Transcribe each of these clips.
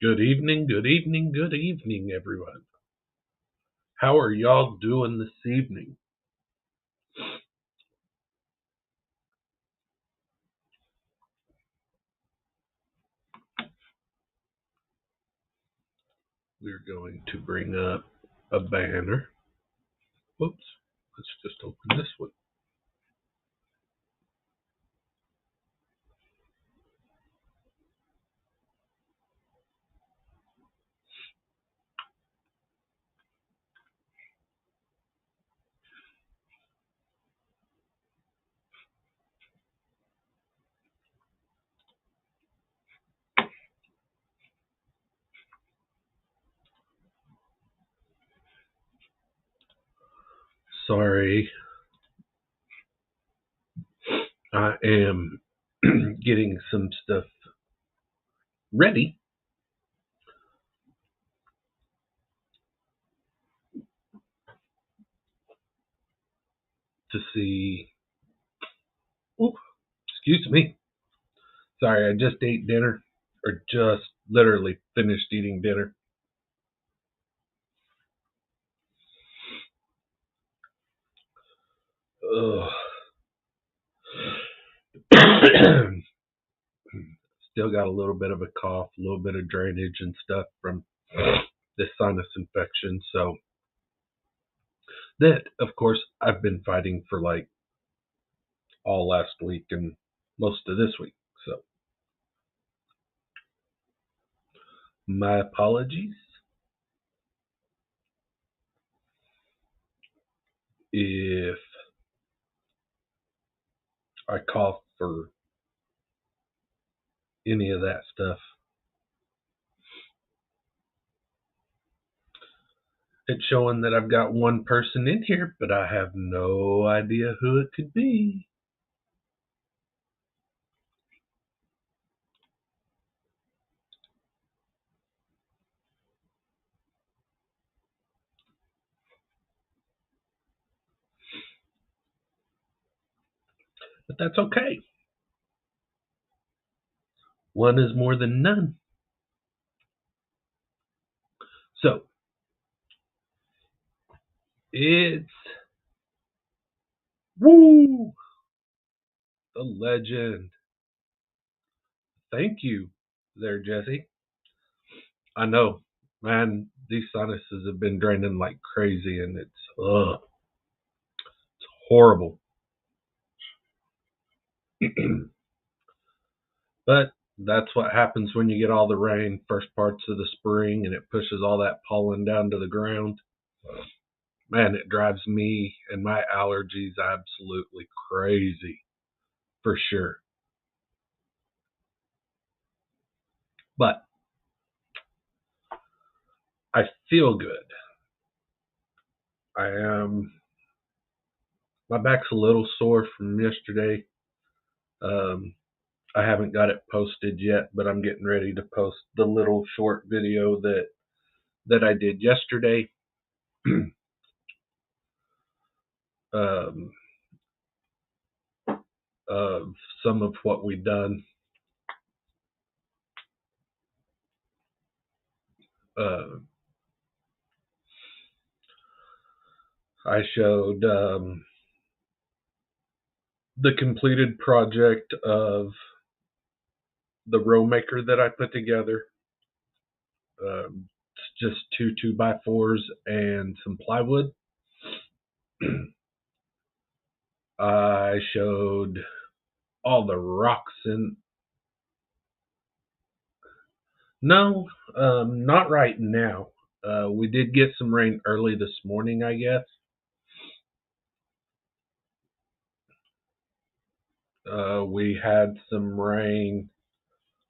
Good evening, good evening, good evening, everyone. How are y'all doing this evening? We're going to bring up a banner. Whoops, let's just open this one. Sorry, I am getting some stuff ready to see. Oh, excuse me. Sorry, I just ate dinner, or just literally finished eating dinner. Ugh. Still got a little bit of a cough, a little bit of drainage and stuff from this sinus infection. So that, of course, I've been fighting for like all last week and most of this week. So my apologies if I cough or any of that stuff. It's showing that I've got one person in here, but I have no idea who it could be. But that's okay. One is more than none. So it's woo, the legend. Thank you there, Jesse. I know, man, these sinuses have been draining like crazy and it's horrible. But that's what happens when you get all the rain, first parts of the spring, and it pushes all that pollen down to the ground. Man, it drives me and my allergies absolutely crazy, for sure. But I feel good. I am. My back's a little sore from yesterday. Um, I haven't got it posted yet, but I'm getting ready to post the little short video that I did yesterday. um, of some of what we done. Uh, I showed the completed project of the row maker that I put together. It's just two by fours and some plywood. I showed all the rocks in. No, not right now. We did get some rain early this morning, I guess. We had some rain.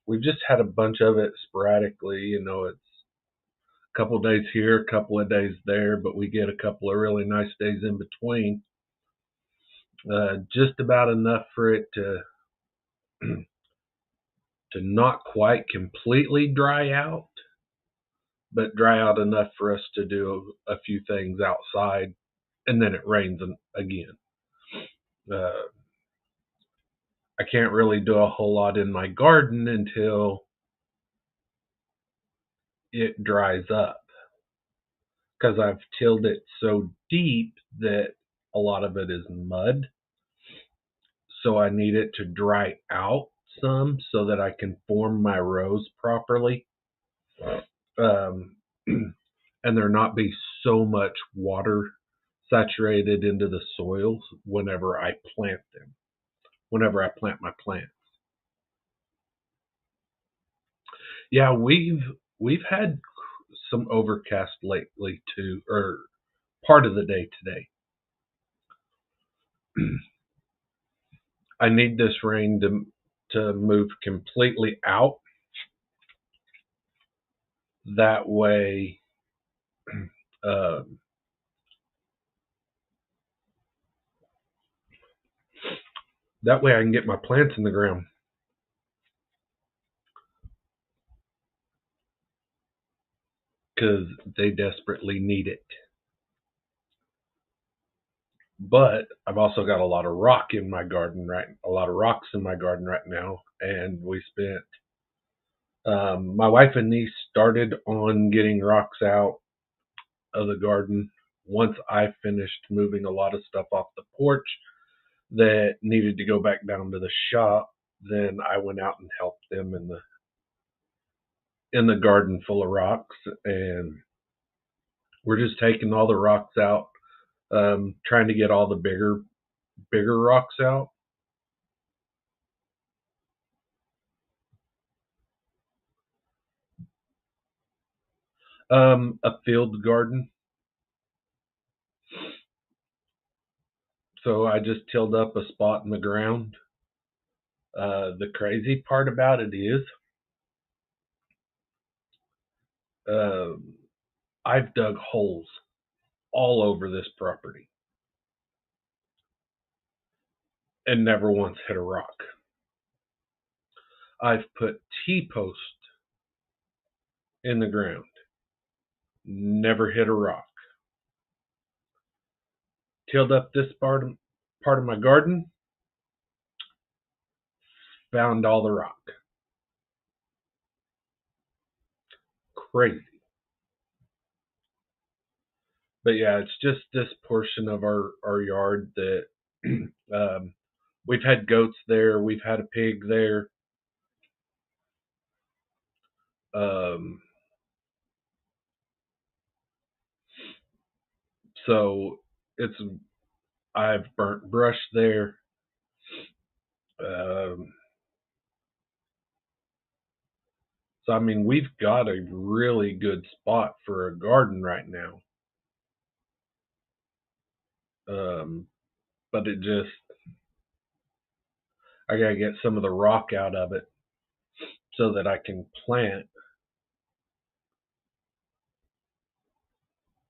We just had a bunch of it sporadically. It's a couple of days here, a couple of days there, but we get a couple of really nice days in between. Just about enough for it to to not quite completely dry out, but dry out enough for us to do a few things outside, and then it rains again. Uh, I can't really do a whole lot in my garden until it dries up because I've tilled it so deep that a lot of it is mud. So I need it to dry out some so that I can form my rows properly. Um, and there not be so much water saturated into the soils whenever I plant them, whenever I plant my plants. Yeah, we've had some overcast lately too, or part of the day today. I need this rain to move completely out. That way, uh, that way I can get my plants in the ground because they desperately need it. But I've also got a lot of rock in my garden a lot of rocks in my garden right now, and we spent. My wife and niece started on getting rocks out of the garden once I finished moving a lot of stuff off the porch that needed to go back down to the shop. Then I went out and helped them in the garden full of rocks, and we're just taking all the rocks out, trying to get all the bigger rocks out. A field garden. So I just tilled up a spot in the ground. The crazy part about it is, uh, I've dug holes all over this property and never once hit a rock. I've put T-posts in the ground, never hit a rock. Tilled up this part of my garden, found all the rock. Crazy. But yeah, it's just this portion of our yard that um, we've had goats there, we've had a pig there. Um, so it's I've burnt brush there. Um, so I mean, we've got a really good spot for a garden right now. Um, but it just I gotta get some of the rock out of it so that I can plant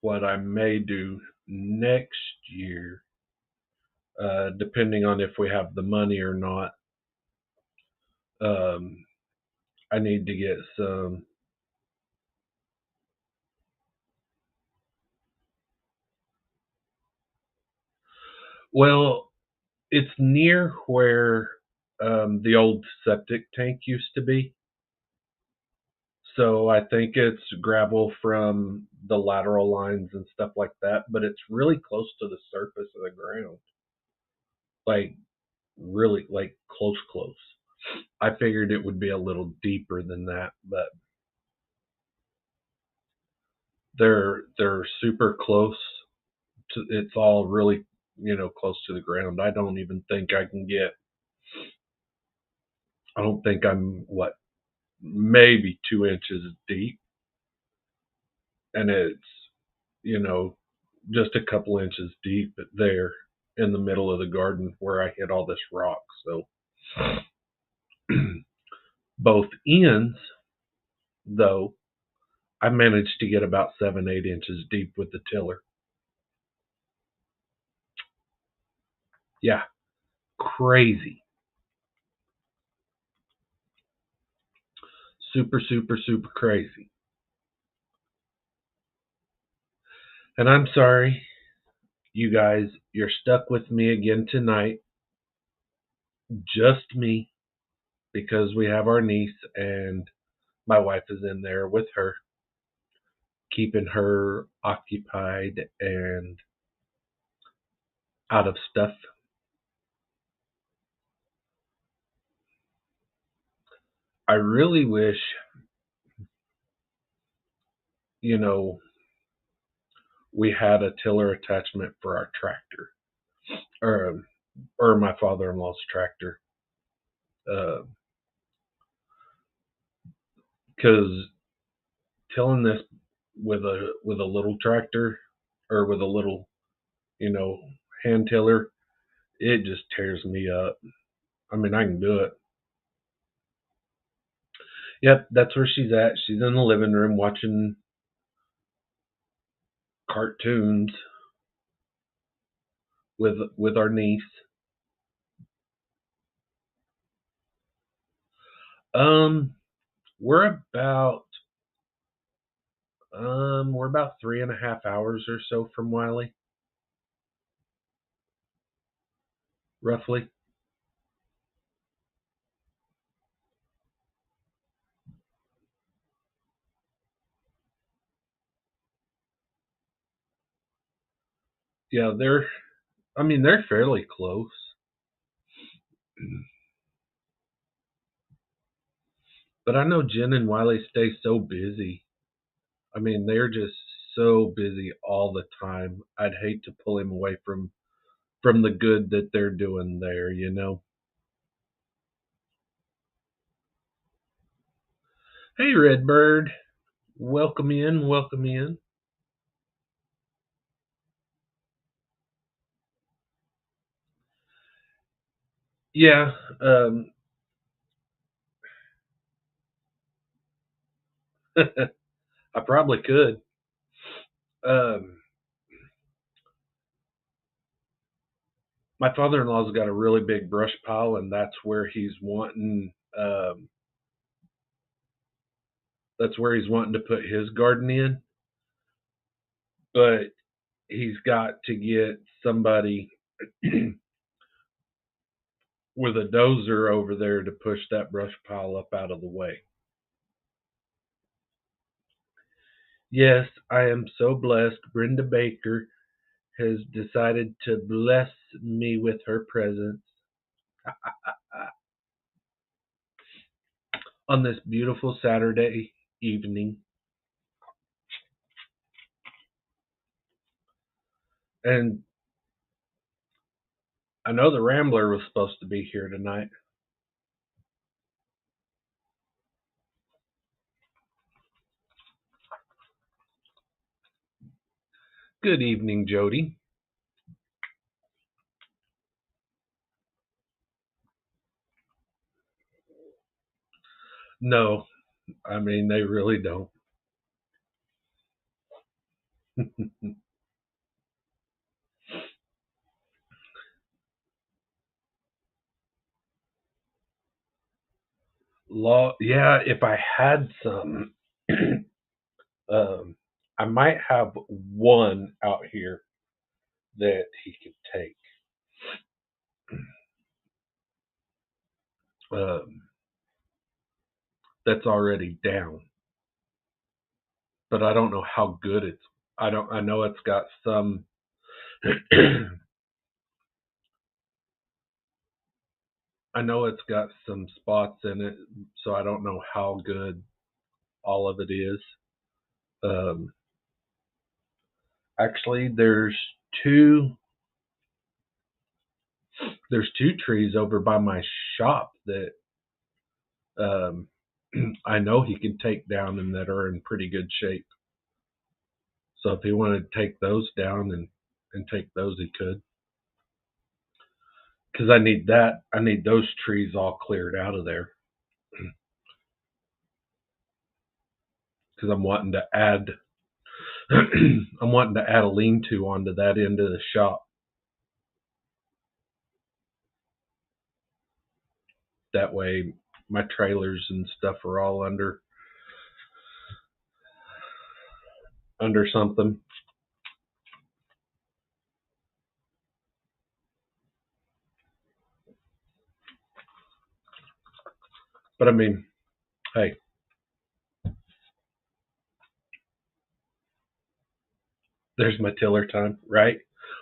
what I may do next year, depending on if we have the money or not. Um, I need to get some. Well, it's near where the old septic tank used to be. So I think it's gravel from the lateral lines and stuff like that, but it's really close to the surface of the ground. Like really like close. I figured it would be a little deeper than that, but they're super close to it's all really, close to the ground. I don't think I'm what maybe 2 inches deep, and it's you know just a couple inches deep there in the middle of the garden where I hit all this rock. So both ends, though, I managed to get about 7, 8 inches deep with the tiller. Yeah, crazy. Super crazy. And I'm sorry, you guys, you're stuck with me again tonight. Just me, because we have our niece and my wife is in there with her. keeping her occupied and out of stuff. I really wish, you know, we had a tiller attachment for our tractor, or my father-in-law's tractor, because tilling this with a little tractor or with a little, you know, hand tiller, it just tears me up. I mean, I can do it. Yep, that's where she's at. She's in the living room watching cartoons with our niece. Um, we're about we're about 3.5 hours or so from Wiley, roughly. Yeah, I mean, they're fairly close. But I know Jen and Wiley stay so busy. I mean, they're just so busy all the time. I'd hate to pull him away from the good that they're doing there, you know. Hey, Redbird, welcome in, welcome in. Yeah, I probably could. Um, my father-in-law's got a really big brush pile, and that's where he's wanting to put his garden in. But he's got to get somebody with a dozer over there to push that brush pile up out of the way. Yes, I am so blessed. Brenda Baker has decided to bless me with her presence on this beautiful Saturday evening. And I know the Rambler was supposed to be here tonight. Good evening, Jody. No, I mean, they really don't. Yeah, if I had some, um, I might have one out here that he could take. Um, that's already down, but I don't know how good it's. I don't. I know it's got some. I know it's got some spots in it, so I don't know how good all of it is. Um, actually, two. There's two trees over by my shop that um, I know he can take down and that are in pretty good shape. So if he wanted to take those down and take those, he could. Because I need that. I need those trees all cleared out of there. Because I'm wanting to add. I'm wanting to add a lean-to onto that end of the shop. That way, my trailers and stuff are all under something. But I mean, hey, There's my tiller time, right?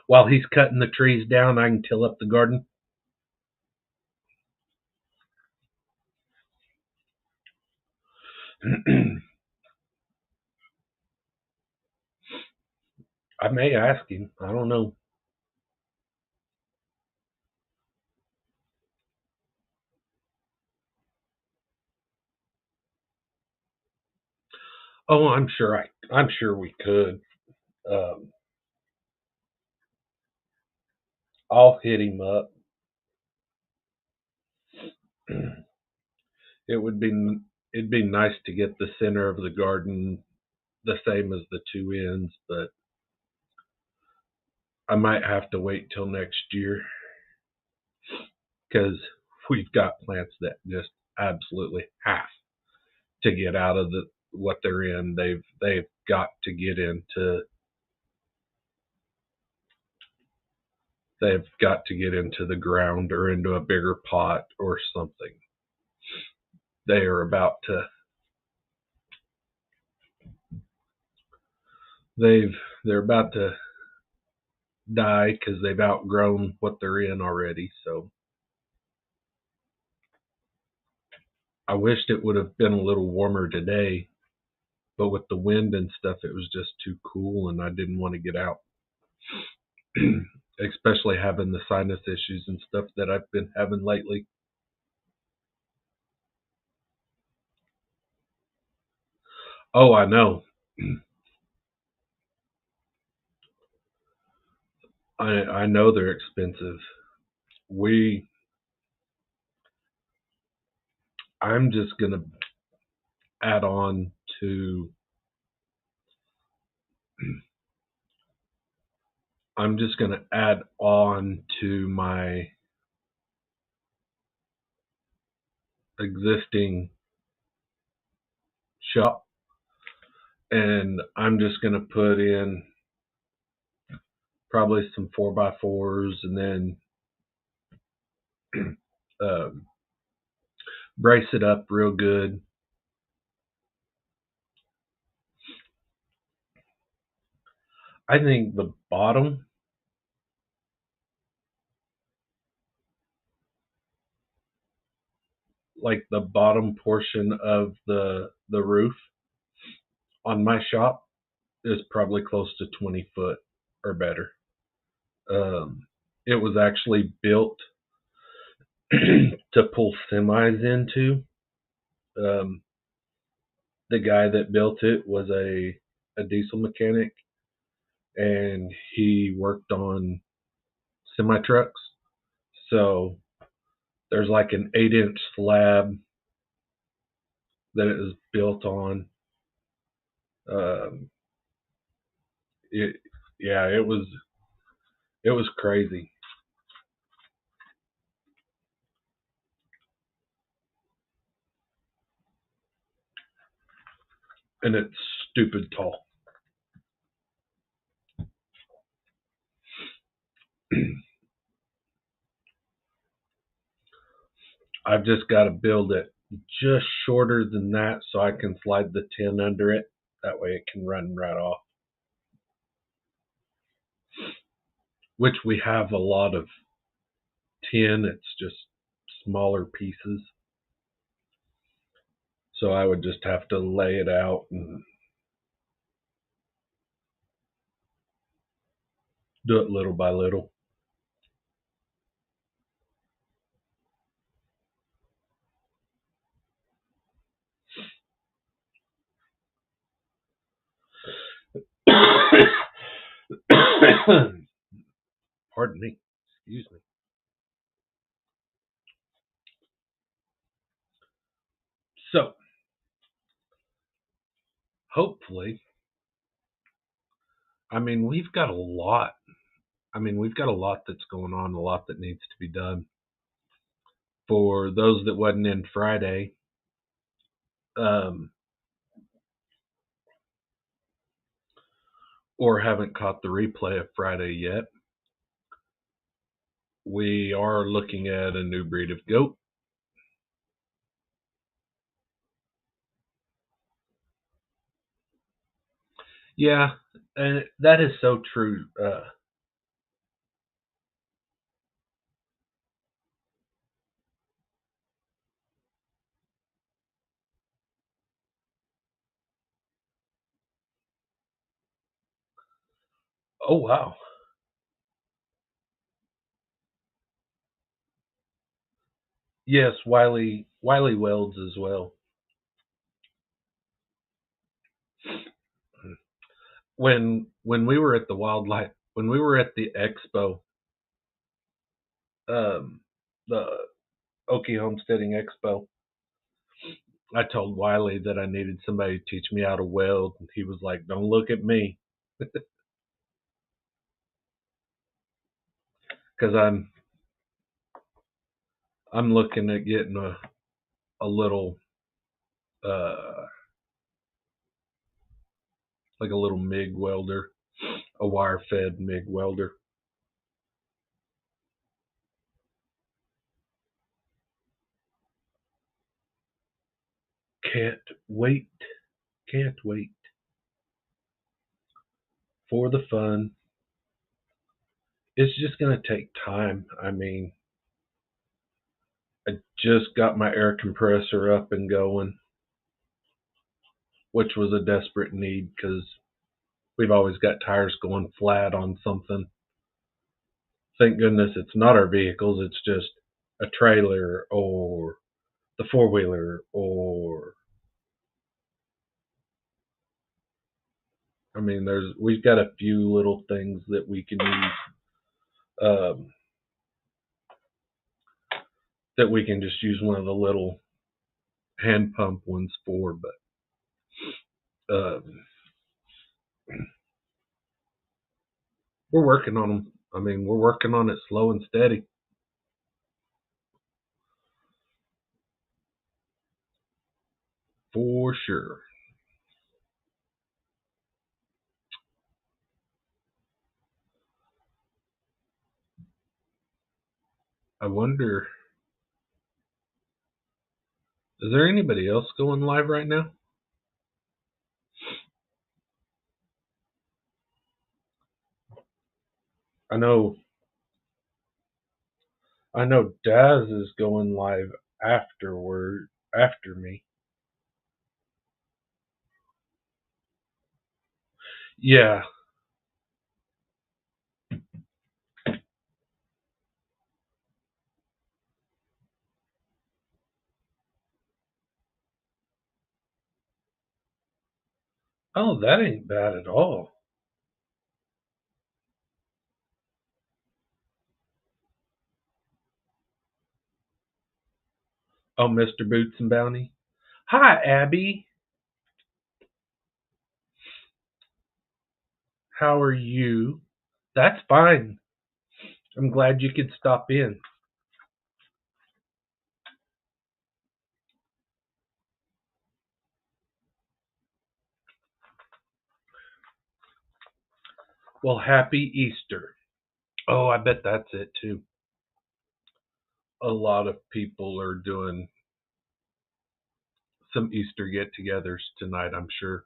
While he's cutting the trees down, I can till up the garden. I may ask him. I don't know. Oh, I'm sure we could. Um, I'll hit him up. It would be it'd be nice to get the center of the garden the same as the two ends, but I might have to wait till next year because we've got plants that just absolutely have to get out of the what they're in. They've got to get into the ground or into a bigger pot or something. They are about to they're about to die because they've outgrown what they're in already. So I wished it would have been a little warmer today, but with the wind and stuff, it was just too cool, and I didn't want to get out. Especially having the sinus issues and stuff that I've been having lately. Oh, I know. I know they're expensive. We I'm just gonna add on to I'm just gonna add on to my existing shop, and I'm just gonna put in probably some 4x4s, and then um, brace it up real good. I think the bottom, like the bottom portion of the roof on my shop, is probably close to 20 foot or better. It was actually built to pull semis into. Um, the guy that built it was a diesel mechanic, and he worked on semi trucks. So there's like an 8-inch slab that it was built on. Um, it yeah, it was crazy, and it's stupid tall. I've just got to build it just shorter than that so I can slide the tin under it. That way it can run right off. Which we have a lot of tin. It's just smaller pieces. So I would just have to lay it out and do it little by little. Pardon me. Excuse me. So hopefully, we've got a lot. We've got a lot that's going on, a lot that needs to be done. For those that wasn't in Friday, um, or haven't caught the replay of Friday yet, we are looking at a new breed of goat. Yeah, And that is so true. Oh wow. Yes, Wiley Welds as well. When we were at the wildlife when we were at the expo, um, the Okie Homesteading Expo, I told Wiley that I needed somebody to teach me how to weld, and he was like, "Don't look at me," because I'm looking at getting a little uh like a little MIG welder, a wire fed MIG welder. Can't wait, can't wait for the fun. It's just gonna take time. I mean, I just got my air compressor up and going, which was a desperate need because we've always got tires going flat on something. Thank goodness it's not our vehicles, it's just a trailer or the four wheeler or I mean we've got a few little things that we can use um, that we can just use one of the little hand pump ones for, but um, we're working on them. I mean, we're working on it slow and steady for sure. I wonder, is there anybody else going live right now? I know, I know Daz is going live after me. Yeah. Oh, that ain't bad at all. Oh, Mr. Boots and Bounty. Hi, Abby. How are you? That's fine. I'm glad you could stop in. Well, happy Easter. Oh, I bet that's it too. A lot of people are doing some Easter get togethers tonight, I'm sure.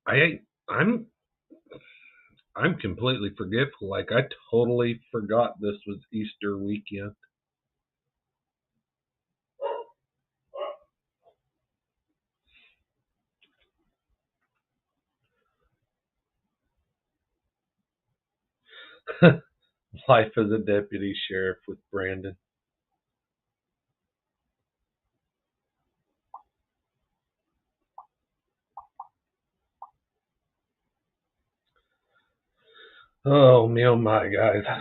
I ain't I'm I'm completely forgetful. Like I totally forgot this was Easter weekend. Life as a deputy sheriff with Brandon. Oh me oh my guys. I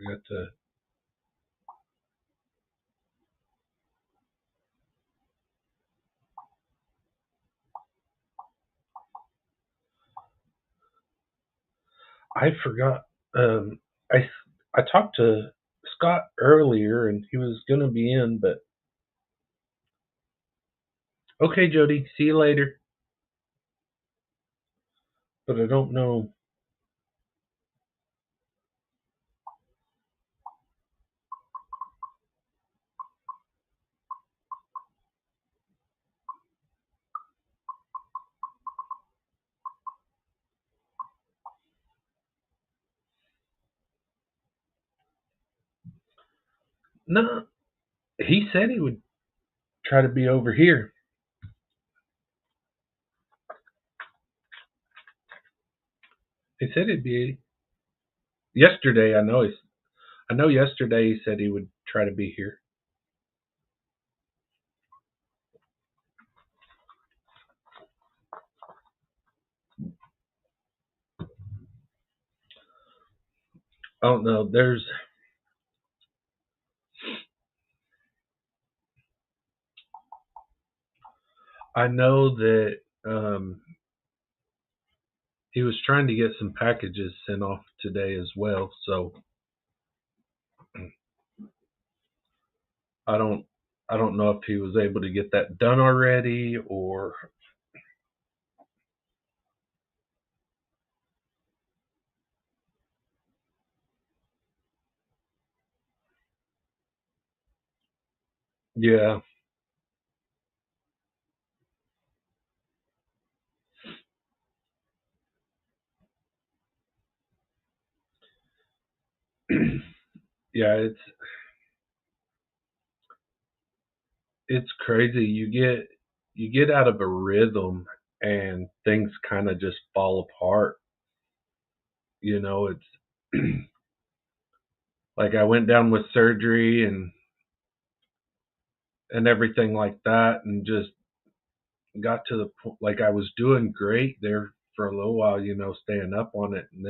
got to I forgot um I I talked to Scott earlier and he was gonna be in, but okay Jody, see you later. But I don't know. No, he said he would try to be over here. He said he'd be yesterday. I know yesterday he said he would try to be here. I don't know. I know that he was trying to get some packages sent off today as well. So I don't I don't know if he was able to get that done already or yeah. Yeah, it's crazy. You get out of a rhythm and things kind of just fall apart. It's like I went down with surgery and everything like that, and just got to the point like I was doing great there for a little while, staying up on it, and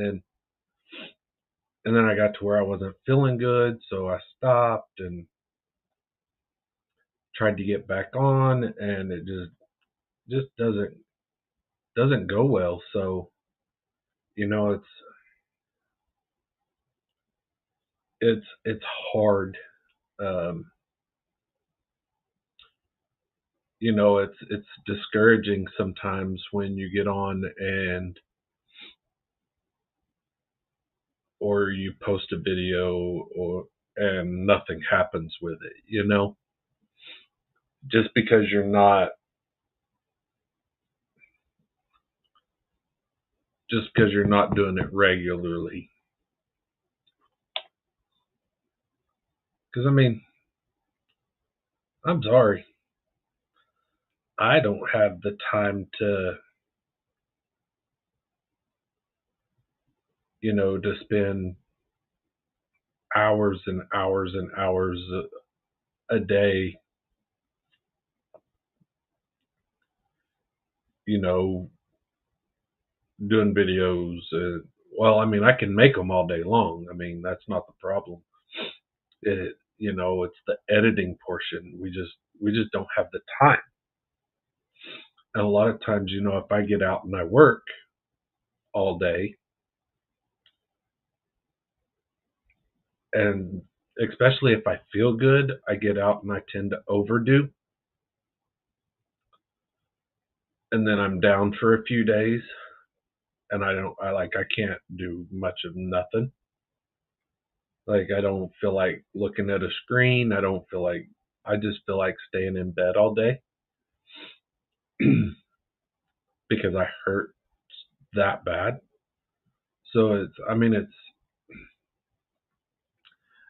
then I got to where I wasn't feeling good, so I stopped and tried to get back on, and it just doesn't go well. So you know, it's hard. Um, it's discouraging sometimes when you get on and or you post a video or and nothing happens with it. Just because you're not doing it regularly. Because I mean, I'm sorry, I don't have the time to spend hours and hours and hours a day, you know, doing videos. Well, I mean, I can make them all day long. I mean, that's not the problem. It's the editing portion. We just don't have the time. And a lot of times, if I get out and I work all day, and especially if I feel good, I get out and I tend to overdo, and then I'm down for a few days, and I can't do much of nothing. Like I don't feel like looking at a screen. I just feel like staying in bed all day because I hurt that bad. So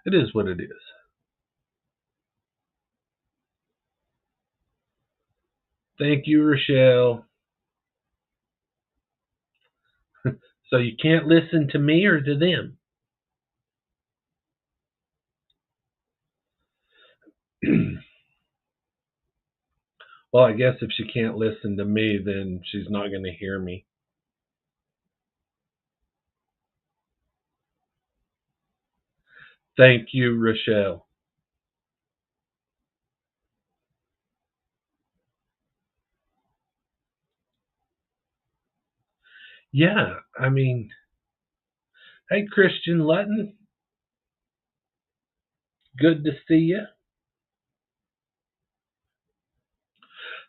it is what it is. Thank you, Rochelle. So you can't listen to me or to them. Well, I guess if she can't listen to me, then she's not going to hear me. Thank you, Rochelle. Yeah, I mean, hey, Christian Lutton, good to see you.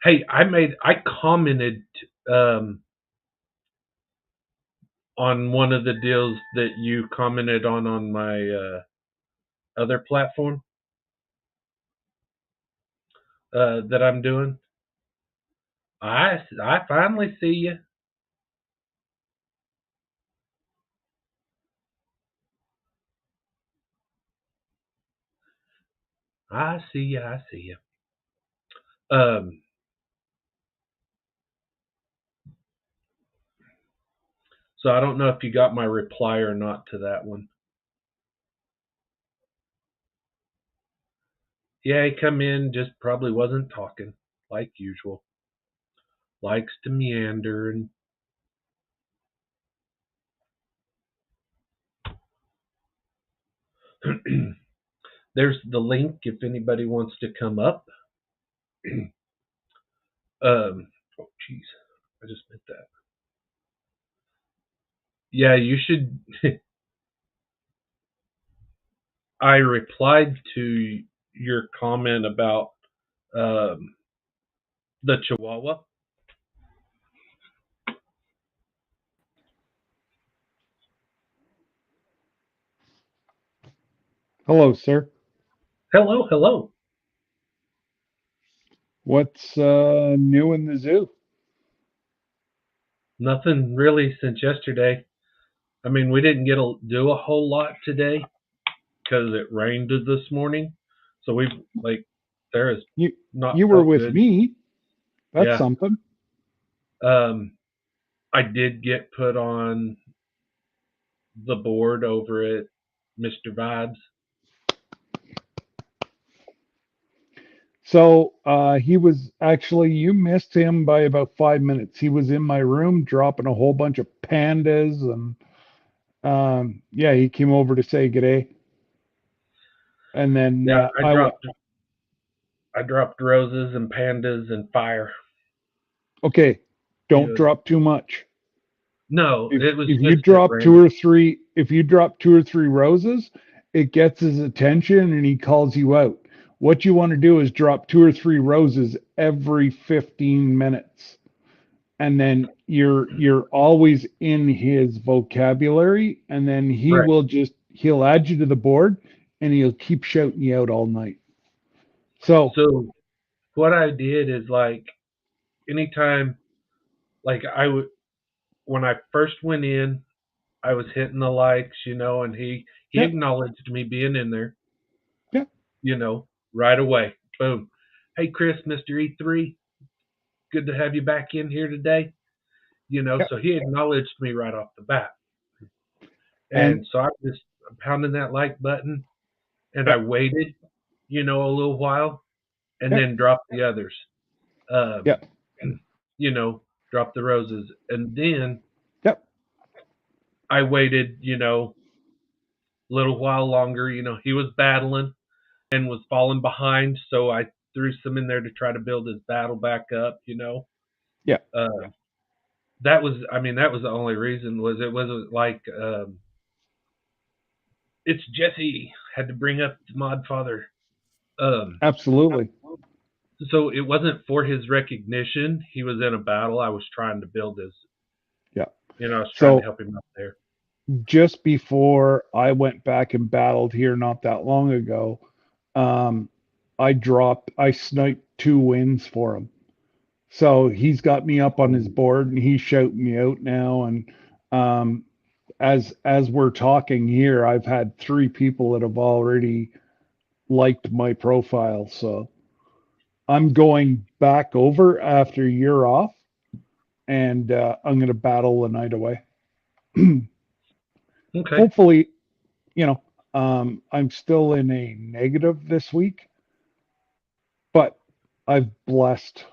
Hey, I commented um, on one of the deals that you commented on my other platform that I'm doing. I finally see you. I see you. I see you. Um, so I don't know if you got my reply or not to that one. Yeah, he come in, just probably wasn't talking like usual. Likes to meander and there's the link if anybody wants to come up. Oh jeez, I just meant that. Yeah, you should. I replied to your comment about um, the Chihuahua. Hello, sir. Hello, hello. What's new in the zoo? Nothing really since yesterday. I mean, we didn't do a whole lot today because it rained this morning. So we've like there has You not you were felt with good. me. That's Yeah. something. Um, I did get put on the board over at Mr. Vibes. So he was actually you missed him by about 5 minutes. He was in my room dropping a whole bunch of pandas and yeah, he came over to say good day. And then Yeah, I went, I dropped roses and pandas and fire. okay, don't Yeah. drop too much. No, If it was if you just at drop two random. or three, if you drop two or three roses, it gets his attention and he calls you out. What you want to do is drop two or three roses every 15 minutes. And then you're always in his vocabulary, and then Right. he'll add you to the board and he'll keep shouting you out all night. So So what I did is like anytime like I would when I first went in, I was hitting the likes, and he yeah, acknowledged me being in there, yeah, right away. Boom. Hey Chris, Mr. E3, good to have you back in here today. yeah. So he acknowledged me right off the bat. And And so I just pounding that like button and yeah, I waited, a little while and yeah, then dropped the others. yeah, Um, you know, dropped the roses. And then yeah, I waited, a little while longer. He was battling and was falling behind, so I threw some in there to try to build his battle back up. yeah. Uh, that was the only reason was it wasn't like it's Jesse had to bring up the mod father. Um, Absolutely. so it wasn't for his recognition. He was in a battle. I was trying to build his, Yeah. I was trying to So help him out there. just before I went back and battled here not that long ago, um, I sniped two wins for him. So he's got me up on his board and he's shouting me out now. And um, as we're talking here, I've had three people that have already liked my profile. So I'm going back over after you're off, and I'm going to battle the night away. Okay. Hopefully, you know, I'm still in a negative this week, but I've blessed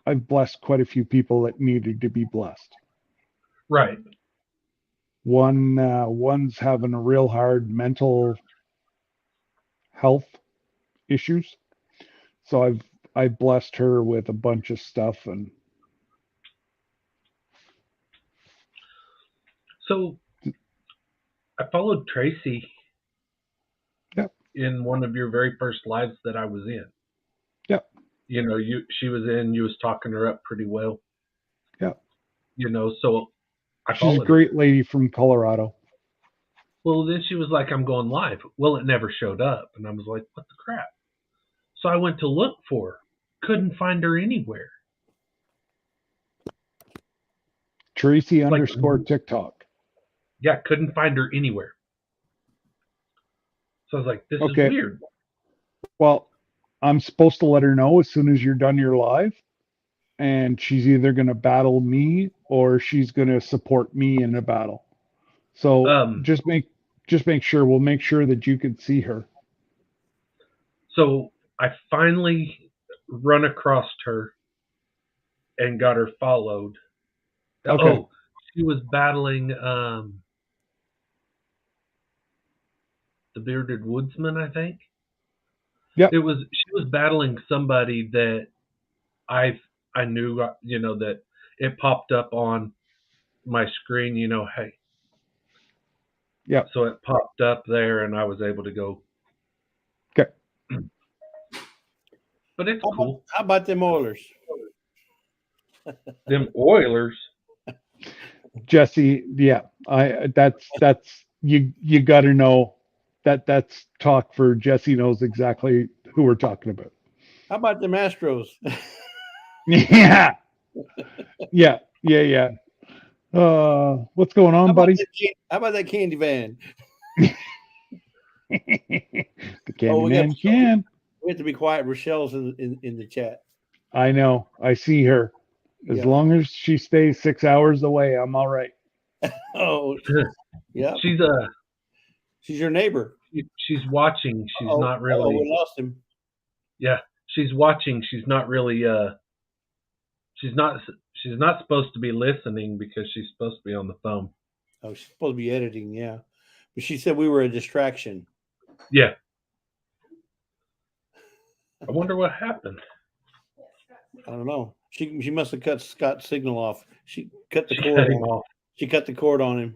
I've blessed quite a few people that needed to be blessed. Right. One's having a real hard mental health issues, so I've blessed her with a bunch of stuff, and So I followed Tracy yeah, in one of your very first lives that I was in. yeah, She was in, you was talking her up pretty well, yeah. so I She's a followed her. great lady from Colorado. Well, then she was like, I'm going live. Well, it never showed up. And I was like, what the crap? So I went to look for her. Couldn't find her anywhere. Tracy Like, underscore TikTok. yeah, couldn't find her anywhere. So I was like, this is Okay, weird. Well, I'm supposed to let her know as soon as you're done your live, and she's either going to battle me or she's going to support me in a battle. So Um, just make sure we'll make sure that you can see her. so I finally run across her and got her followed. Okay. Oh, she was battling the bearded woodsman, I think. Yep. She was battling somebody that I knew, that it popped up on my screen, hey. Yep. So it popped up there and I was able to go. Okay. But it's How cool. about them Oilers? Them Oilers. Jesse, yeah. That's you got to know that's talk for Jesse knows exactly who we're talking about. How about them Astros? Yeah. Yeah. Yeah, yeah. What's going on, buddy? How about that candy van? The Oh, we got Candyman can. We have to be quiet. Rochelle's in the chat. I know. I see her. As Yeah. long as she stays 6 hours away, I'm all right. Oh, yeah. She's your neighbor. she's watching. She's not we really. lost him. Yeah, she's watching. She's not really. She's not supposed to be listening because she's supposed to be on the phone. Oh, she's supposed to be editing. Yeah, but she said we were a distraction. Yeah. I wonder what happened. I don't know. She must have cut Scott's signal off. She cut the cord off. She cut the cord on him.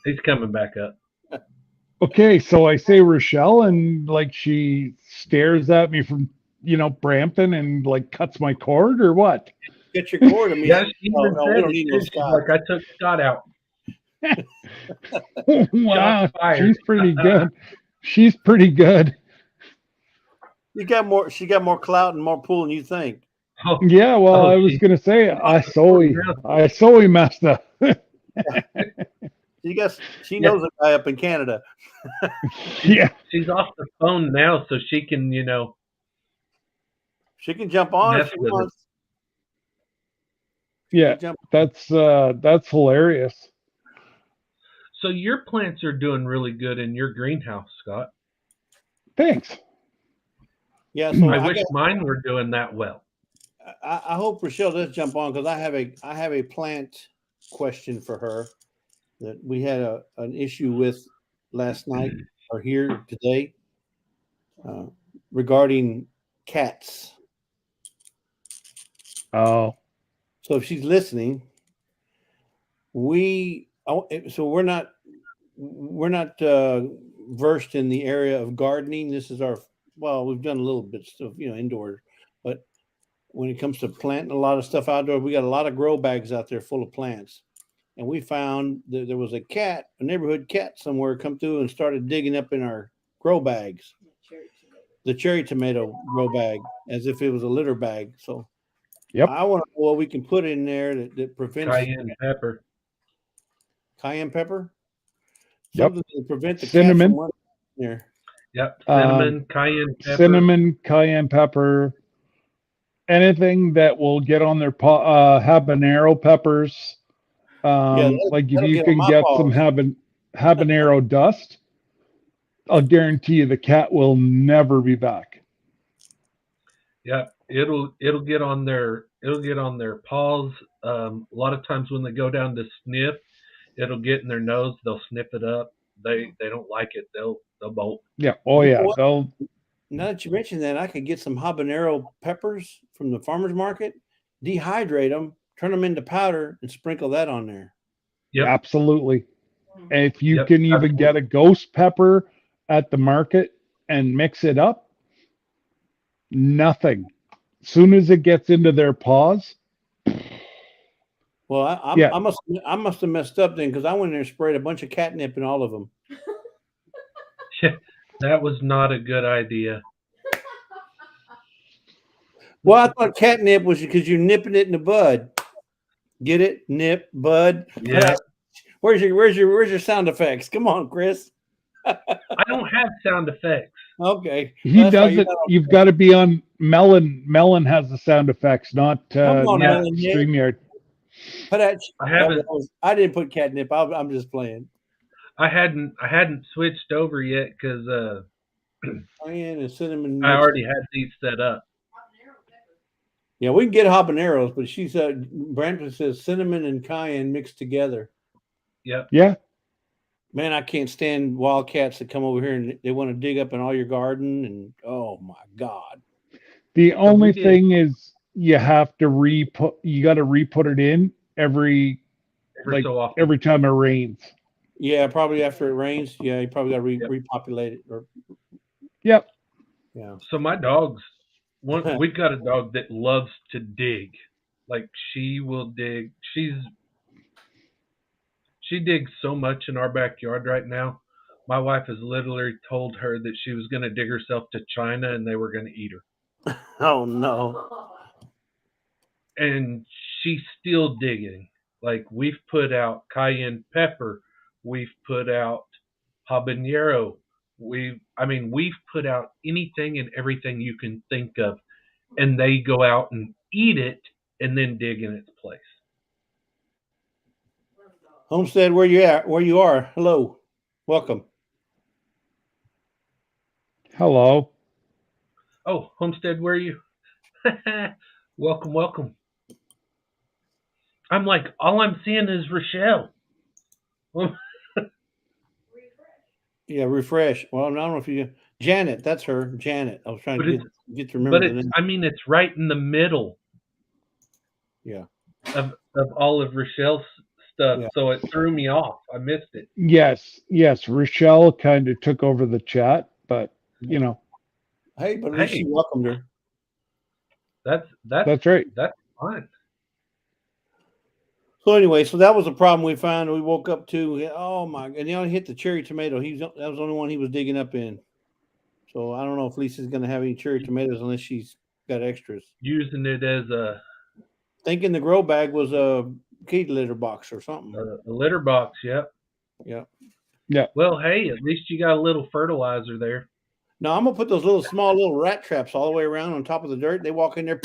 He's coming back up. Okay, so I say Rochelle, and like she stares at me from Brampton, and like cuts my cord, or what? Get your cord. I mean, yeah, she we don't need no Scott. Like I took Scott out. Wow, she's pretty good. She's pretty good. She got more clout and more pull than you think. Oh, yeah, well, I was gonna say I saw he messed up. She knows a guy up in Canada. Yeah, she's off the phone now, so she can she can jump on if she wants. Yeah, that's hilarious. So your plants are doing really good in your greenhouse, Scott. Thanks. Yeah, so I wish mine were doing that well. I hope Rochelle does jump on because I have a plant question for her that we had an issue with last night or here today regarding cats. Oh, so if she's listening, we're not versed in the area of gardening. This is we've done a little bit of indoors, but when it comes to planting a lot of stuff outdoor, we got a lot of grow bags out there full of plants. And we found that there was a neighborhood cat somewhere come through and started digging up in our grow bags, the cherry tomato grow bag, as if it was a litter bag. So yep. I want to know what we can put in there that prevents cayenne pepper. Cayenne pepper? Yep. Something to prevent the cinnamon. Cat from there. Yep. Cinnamon, cayenne pepper. Anything that will get on their habanero peppers. Like if you can get some habanero dust, I'll guarantee you the cat will never be back. Yeah, it'll get on their paws. A lot of times when they go down to sniff, it'll get in their nose. They'll sniff it up. They don't like it. They'll bolt. Yeah. Oh yeah. They'll. Now that you mentioned that, I could get some habanero peppers from the farmer's market, dehydrate them, turn them into powder, and sprinkle that on there. Yep. Absolutely. And if you can even get a ghost pepper at the market and mix it up, nothing. Soon as it gets into their paws. Well, I must have messed up then because I went in there and sprayed a bunch of catnip in all of them. That was not a good idea. Well, I thought catnip was because you're nipping it in the bud. Get it? Nip, bud. Yeah. Where's your sound effects? Come on, Chris. I don't have sound effects. Okay. He Well, that's why you're doesn't. not on. You've got to be on Melon. Melon has the sound effects, not Come on, not Melon, Nick. StreamYard. Put that. I haven't. I didn't put catnip. I'm just playing. I hadn't switched over yet because Cayenne and cinnamon. I mixed. already had these set up. Yeah, we can get habaneros, but she said Brampton says cinnamon and cayenne mixed together. Yep. Yeah. Man, I can't stand wildcats that come over here and they want to dig up in all your garden. And oh my God. The only did. thing is you have to re-put. You got to re-put it in every Every so often. every time it rains. Yeah, probably after it rains. Yeah, you probably got to Yep. repopulate it. Or Yep. yeah. So my dogs, we've got a dog that loves to dig. Like she will dig. She digs so much in our backyard right now. My wife has literally told her that she was going to dig herself to China and they were going to eat her. Oh no. And she's still digging. Like we've put out cayenne pepper, we've put out habanero, we've put out anything and everything you can think of, and they go out and eat it and then dig in its place. Homestead, where you at? Where you are? Hello, welcome. Hello. Oh, Homestead, where are you? Welcome, welcome. I'm like, all I'm seeing is Rochelle. Yeah, refresh. Well, I don't know if you Janet. That's her, Janet. I was trying But to get to remember But the name. it's right in the middle. Yeah. Of all of Rochelle's stuff, Yeah. so it threw me off. I missed it. Yes. Rochelle kind of took over the chat, but you know. Hey, but at least you welcomed her. That's right. That's fine. So anyway, so that was a problem we found. We woke up to, oh my, and he only hit the cherry tomato. That was the only one he was digging up in. So I don't know if Lisa's going to have any cherry tomatoes unless she's got extras. Using it as a Thinking the grow bag was a key litter box or something. a litter box. Yep. Yeah. Well, hey, at least you got a little fertilizer there. No, I'm gonna put those small rat traps all the way around on top of the dirt. They walk in there.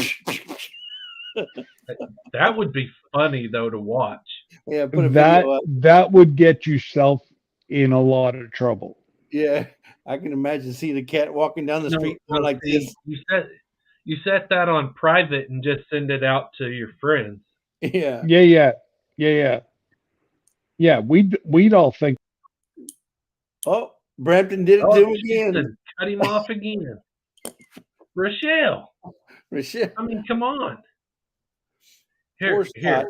That would be funny though to watch. Yeah, put a That video up. that would get yourself in a lot of trouble. Yeah, I can imagine seeing a cat walking down the street going like this. You set that on private and just send it out to your friends. Yeah. Yeah, we'd all think. Oh, Brampton did it to him again. Cut him off again. Rochelle. Rochelle. I mean, come on. Poor Here.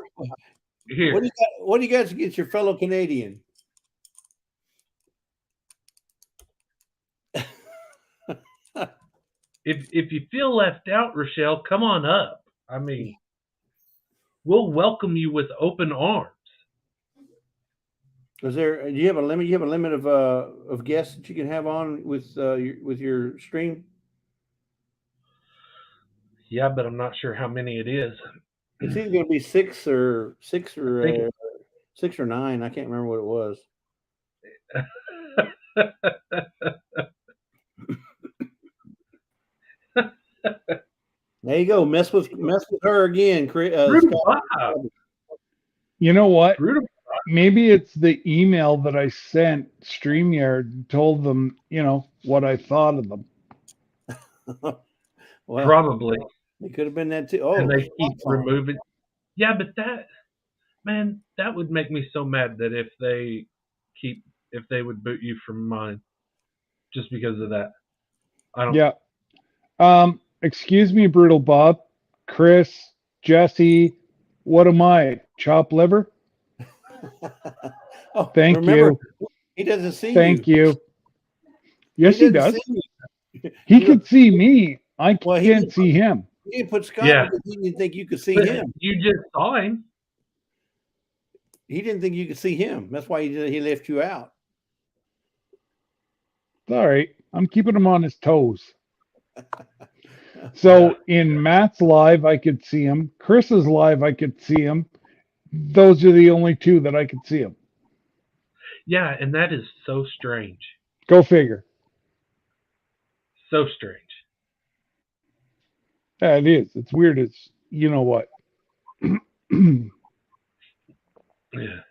What do you got to get your fellow Canadian? If you feel left out, Rochelle, come on up. I mean, we'll welcome you with open arms. Do you have a limit? You have a limit of guests that you can have on with your stream? Yeah, but I'm not sure how many it is. It's either going to be six or 9. I can't remember what it was. There you go. Mess with her again. You know what? Maybe it's the email that I sent StreamYard and told them, what I thought of them. Well, probably. It could have been that too. Oh, and they keep removing. Yeah, but that would make me so mad that if they would boot you from mine just because of that. I don't. Yeah. Excuse me, Brutal Bob, Chris, Jesse. What am I? Chopped liver? Oh, thank you. He doesn't see Thank you. Yes, he does. He could see me. I can't see him. He didn't put Scott because he didn't think you could see him. You just saw him. He didn't think you could see him. That's why he left you out. It's all right. I'm keeping him on his toes. So in Matt's live, I could see him. Chris's live, I could see him. Those are the only two that I could see him. Yeah, and that is so strange. Go figure. So strange. Yeah, it is. It's weird. It's you know what. Yeah.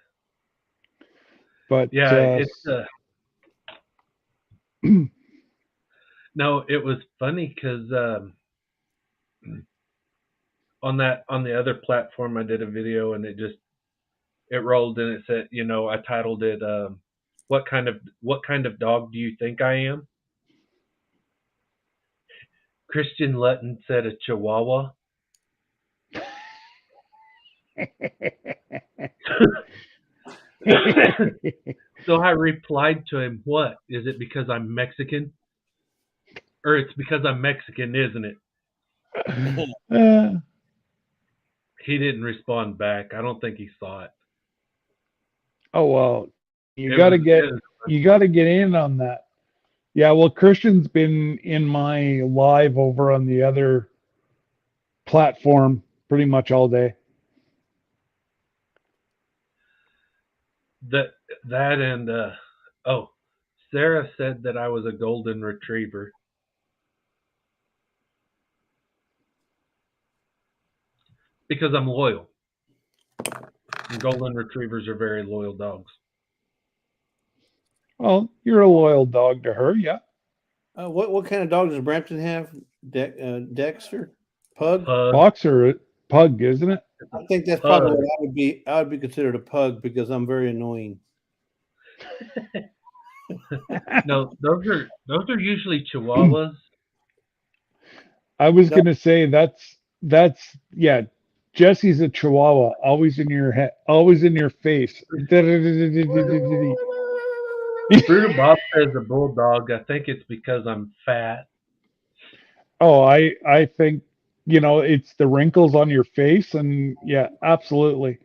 But Yeah, it's no, it was funny because on the other platform I did a video and it rolled and it said, I titled it what kind of dog do you think I am? Christian Lutton said a Chihuahua. So I replied to him, "What? Is it because I'm Mexican? Or it's because I'm Mexican, isn't it?" Uh, He didn't respond back. I don't think he saw it. oh well, you It got to was, get it was you got to get in on that. Yeah, well, Christian's been in my live over on the other platform pretty much all day. that and Sarah said that I was a golden retriever because I'm loyal. And golden retrievers are very loyal dogs. Well, you're a loyal dog to her, yeah. What kind of dog does Brampton have? Dexter, pug. Boxer pug, isn't it? I think that's probably what I would be. I would be considered a pug because I'm very annoying. No, those are usually Chihuahuas. I was gonna say that's yeah. Jesse's a Chihuahua, always in your head, always in your face. Brutal Bob says a bulldog. I think it's because I'm fat. Oh, I think it's the wrinkles on your face, and yeah, absolutely.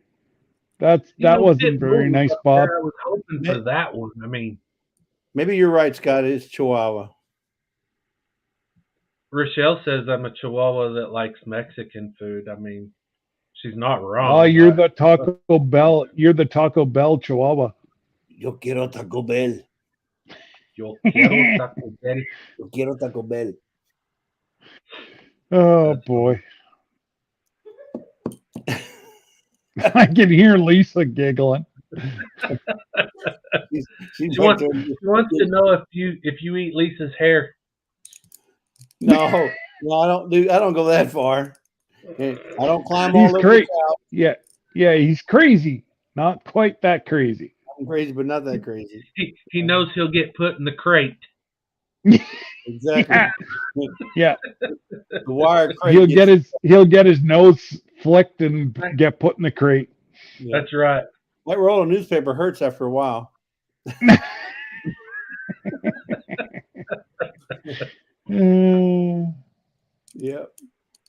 That wasn't very nice, Bob. I was hoping for that one. I mean, maybe you're right, Scott. It's Chihuahua. Rochelle says I'm a Chihuahua that likes Mexican food. I mean, she's not wrong. Oh, you're the Taco Bell. You're the Taco Bell Chihuahua. Yo quiero Taco Bell. Yo quiero Taco Bell. Yo quiero Taco Bell. Oh boy. I can hear Lisa giggling. She wants to know if you eat Lisa's hair. No, I don't go that far. I don't climb all over the couch. Yeah, he's crazy. Not quite that crazy. I'm crazy, but not that crazy. He knows he'll get put in the crate. Exactly. Yeah. The wire crate. He'll get his nose flicked and get put in the crate. Yeah. That's right. That roll of newspaper hurts after a while. Yeah.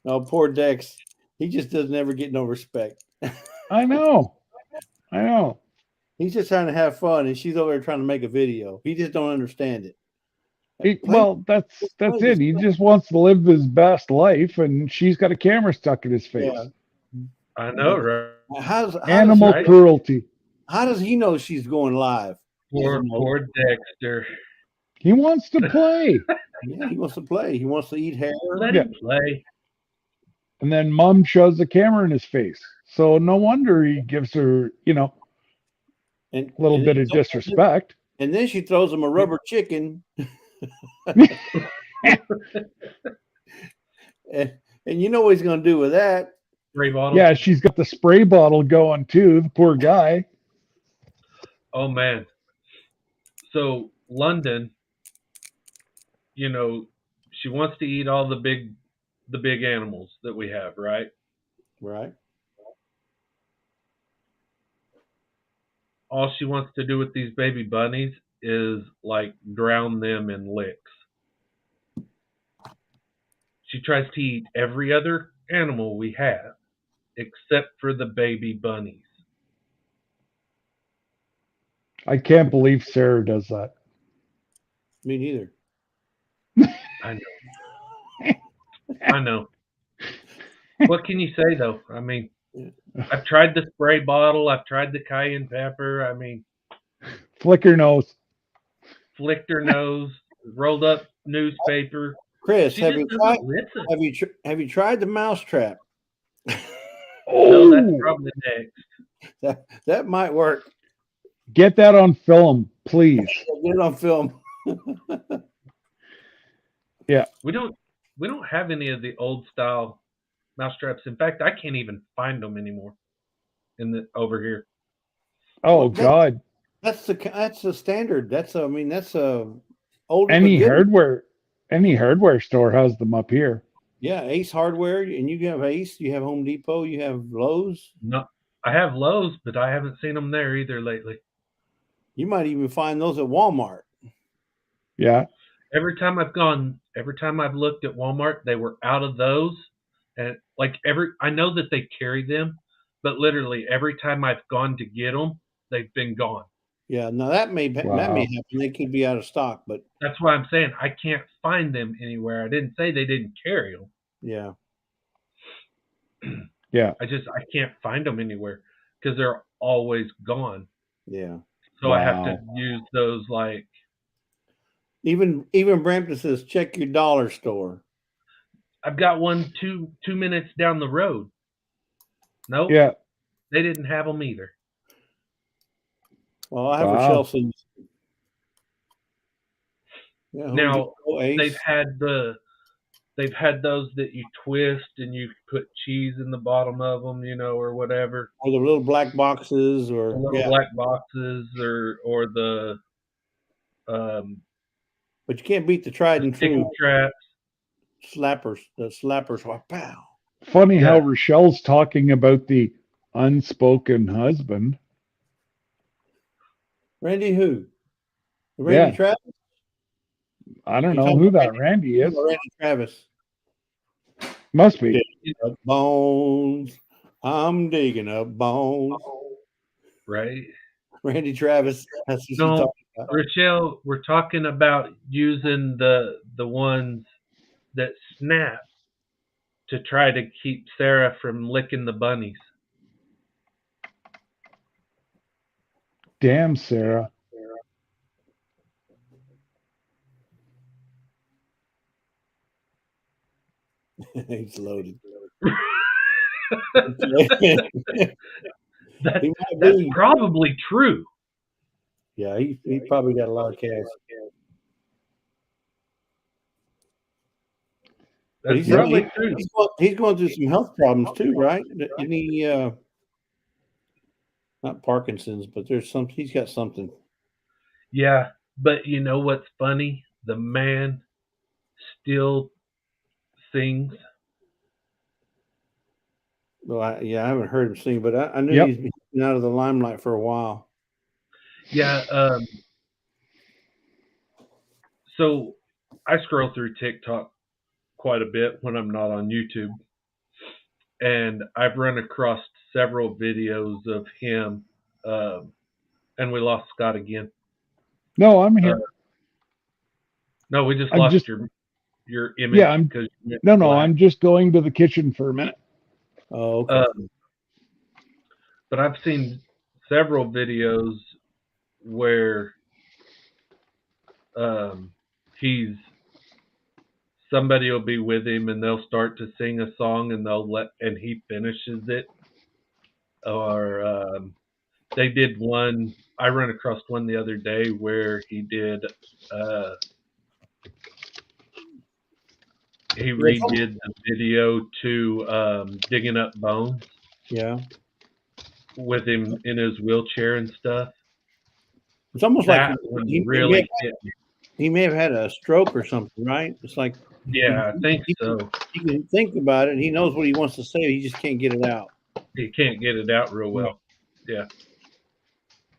Oh, poor Dex. He just doesn't ever get no respect. I know. He's just trying to have fun, and she's over there trying to make a video. He just don't understand it. Well, that's it. He just wants to live his best life, and she's got a camera stuck in his face. Yeah. I know, right? Animal cruelty. How does he know she's going live? Poor Dexter. He wants to play. Yeah, he wants to play. He wants to eat hair. Let him play. And then Mom shoves the camera in his face. So no wonder he gives her, a little bit of disrespect. And then she throws him a rubber chicken. and you know what he's going to do with that? Spray bottle. Yeah, she's got the spray bottle going too. The poor guy. Oh man. So London, she wants to eat all the big animals that we have, right? Right. All she wants to do with these baby bunnies is like drown them in licks. She tries to eat every other animal we have except for the baby bunnies. I can't believe Sarah does that. Me neither. I know. What can you say though? I mean, I've tried the spray bottle. I've tried the cayenne pepper. I mean, flick her nose. flicked her nose, rolled up newspaper. Chris, She have just you doesn't tried? listen. Have you tried the mousetrap? No, that's Oh, probably next. That might work. get that on film, please. Get it on film. Yeah. We don't have any of the old style mousetraps. In fact, I can't even find them anymore over here. Oh Well, God. that's the standard. That's a old but Any good. hardware store has them up here. Yeah, Ace Hardware, and you have Ace, you have Home Depot, you have Lowe's. No, I have Lowe's, but I haven't seen them there either lately. You might even find those at Walmart. Yeah. Every time I've looked at Walmart, they were out of those, and I know that they carry them, but literally every time I've gone to get them, they've been gone. Yeah, now that may Wow. happen. They could be out of stock, but That's why I'm saying I can't find them anywhere. I didn't say they didn't carry them. yeah. Yeah. I can't find them anywhere because they're always gone. Yeah. So I have to Wow. use those like Even Brampton says check your dollar store. I've got one 2 minutes down the road. Nope, Yeah. they didn't have them either. Well, I have Wow. Rochelle Sims. Yeah, Home Now Depot, Ace. they've had those that you twist and you put cheese in the bottom of them, or whatever. Or the little black boxes, or The little black boxes, or the but you can't beat the tried and chicken true traps. slappers. The slappers, pow. Funny how Yeah. Rochelle's talking about the unspoken husband. Randy who? Randy Yeah. Travis? I don't You know talking who about that Randy is. Randy Travis. Must be. Digging up bones. I'm digging up bones. Right? Randy Travis. That's what she's No, talking about. Rochelle, we're talking about using the ones that snap to try to keep Sarah from licking the bunnies. Damn, Sarah. He's loaded. That's He might be. probably true. Yeah, he probably got a lot of cash. But That's probably true. he's going through some health problems too, right? Isn't he not Parkinson's, but he's got something. Yeah, but you know what's funny? The man still sings. Well, I haven't heard him sing, but I knew Yep. he's been out of the limelight for a while. Yeah. So I scroll through TikTok quite a bit when I'm not on YouTube, and I've run across several videos of him. And we lost Scott again. No, I'm here. No, we just I'm lost just- your image. Yeah, because you went No, black. I'm just going to the kitchen for a minute. Oh, okay. But I've seen several videos where somebody will be with him and they'll start to sing a song and he finishes it. Or they did one. I ran across one the other day where he did. He redid the video to Digging Up Bones. Yeah. With him in his wheelchair and stuff. It's almost That like one he really hit me. he may have had a stroke or something, right? It's like Yeah, I think so. he can think about it and he knows what he wants to say, he just can't get it out. He can't get it out real well. Yeah.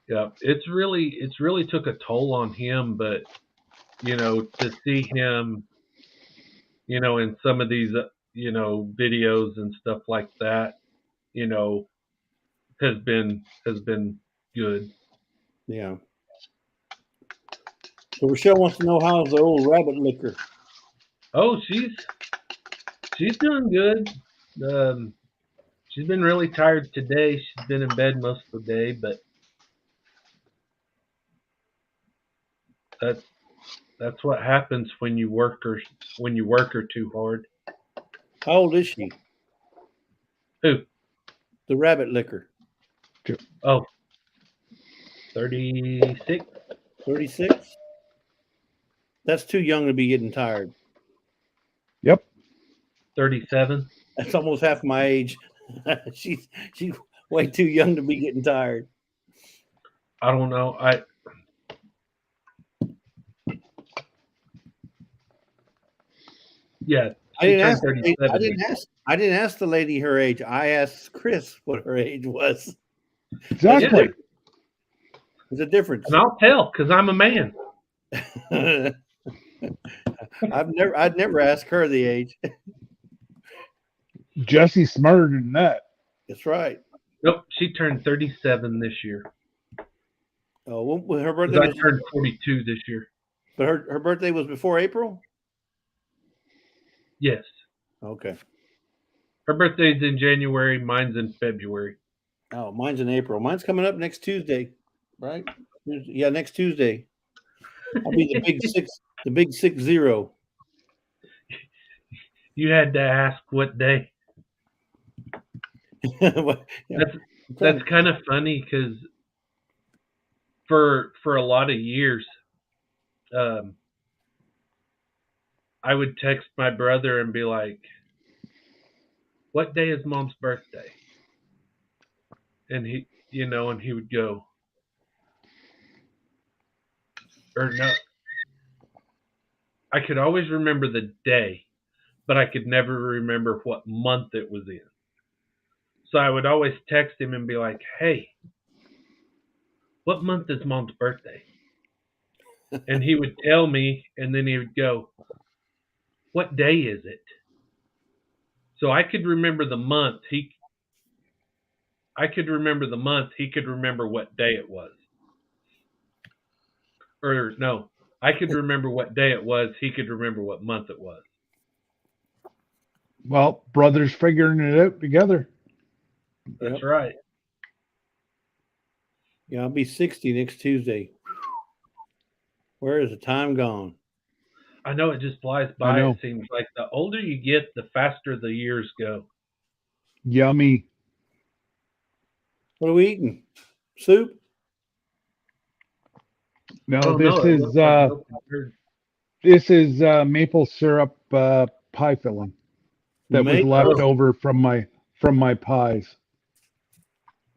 Yeah. It's really took a toll on him, but to see him, in some of these, videos and stuff like that, has been good. Yeah. So Rochelle wants to know how's the old rabbit liquor. Oh, she's doing good. She's been really tired today. She's been in bed most of the day, but That's what happens when you work her too hard. How old is she? Who? The rabbit liquor. Oh, 36. 36. That's too young to be getting tired. Yep. 37. That's almost half my age. she's way too young to be getting tired. I don't know. Yeah, I didn't ask. 37. I didn't ask the lady her age. I asked Chris what her age was. Exactly. There's a difference. And I'll tell because I'm a man. I'd never asked her the age. Jesse's smarter than that. That's right. Nope, she turned 37 this year. Oh, well, her birthday. I turned 42 this year. But her birthday was before April? Yes. Okay. Her birthday's in January. Mine's in February. Oh, mine's in April. Mine's coming up next Tuesday, right? Yeah, next Tuesday. I'll be the big 6-0. You had to ask what day. That's kind of funny because for a lot of years, I would text my brother and be like, "What day is Mom's birthday?" And he would go, or no. I could always remember the day, but I could never remember what month it was in. So I would always text him and be like, "Hey, what month is Mom's birthday?" And he would tell me, and then he would go, "What day is it?" So I could remember the month. I could remember the month. He could remember what day it was. Or no, I could remember what day it was. He could remember what month it was. Well, brothers figuring it out together. That's right. Yeah, I'll be 60 next Tuesday. Where is the time gone? I know it just flies by. It seems like the older you get, the faster the years go. Yummy. What are we eating? Soup? No, this is maple syrup pie filling that was left over from my pies.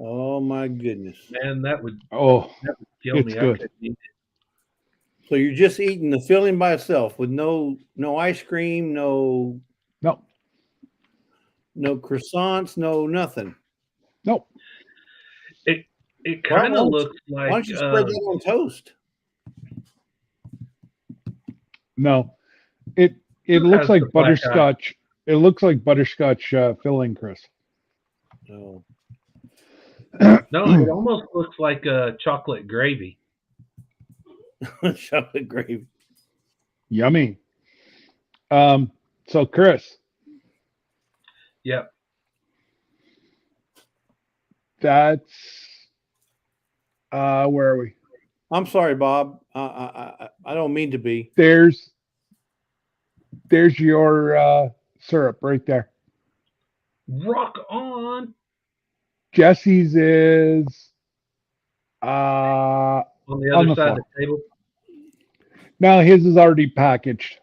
Oh my goodness, man, that would kill me. It's good. So you're just eating the filling by itself with no ice cream, no croissants, no nothing. Nope. It kind of looks like. Why don't you spread that on toast? No, it looks like butterscotch. It looks like butterscotch filling, Chris. No. No, it almost looks like chocolate gravy. Chocolate gravy. Yummy. So Chris. Yep. That's where are we? I'm sorry, Bob. I don't mean to be. There's your syrup right there. Rock on. Jesse's is on the other side of the table. Now his is already packaged.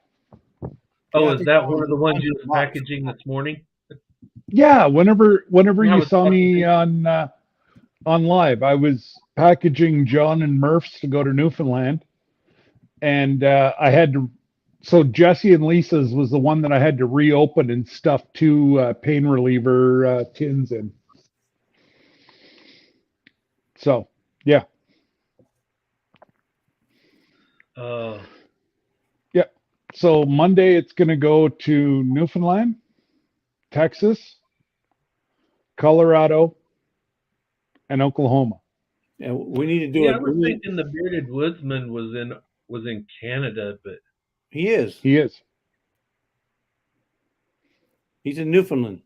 Oh, is that one of the ones you were packaging this morning? Yeah, whenever you saw me on live, I was packaging John and Murph's to go to Newfoundland, and I had to. So Jesse and Lisa's was the one that I had to reopen and stuff 2 pain reliever tins in. So yeah. Yeah. So Monday it's going to go to Newfoundland, Texas, Colorado, and Oklahoma. Yeah, we need to do it. I was thinking the Bearded Woodsman was in Canada, but he is. He is. He's in Newfoundland.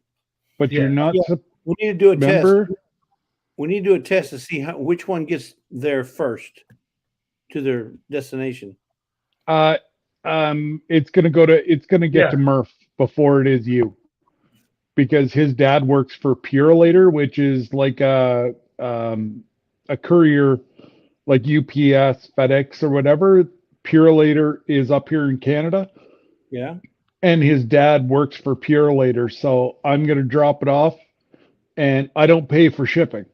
But you're not. Yeah. We need to do a test. We need to do a test to see which one gets there first to their destination. It's gonna get Yeah. to Murph before it is you, because his dad works for Purolator, which is like a courier, like UPS, FedEx, or whatever. Purolator is up here in Canada, Yeah. and his dad works for Purolator. So I'm gonna drop it off, and I don't pay for shipping.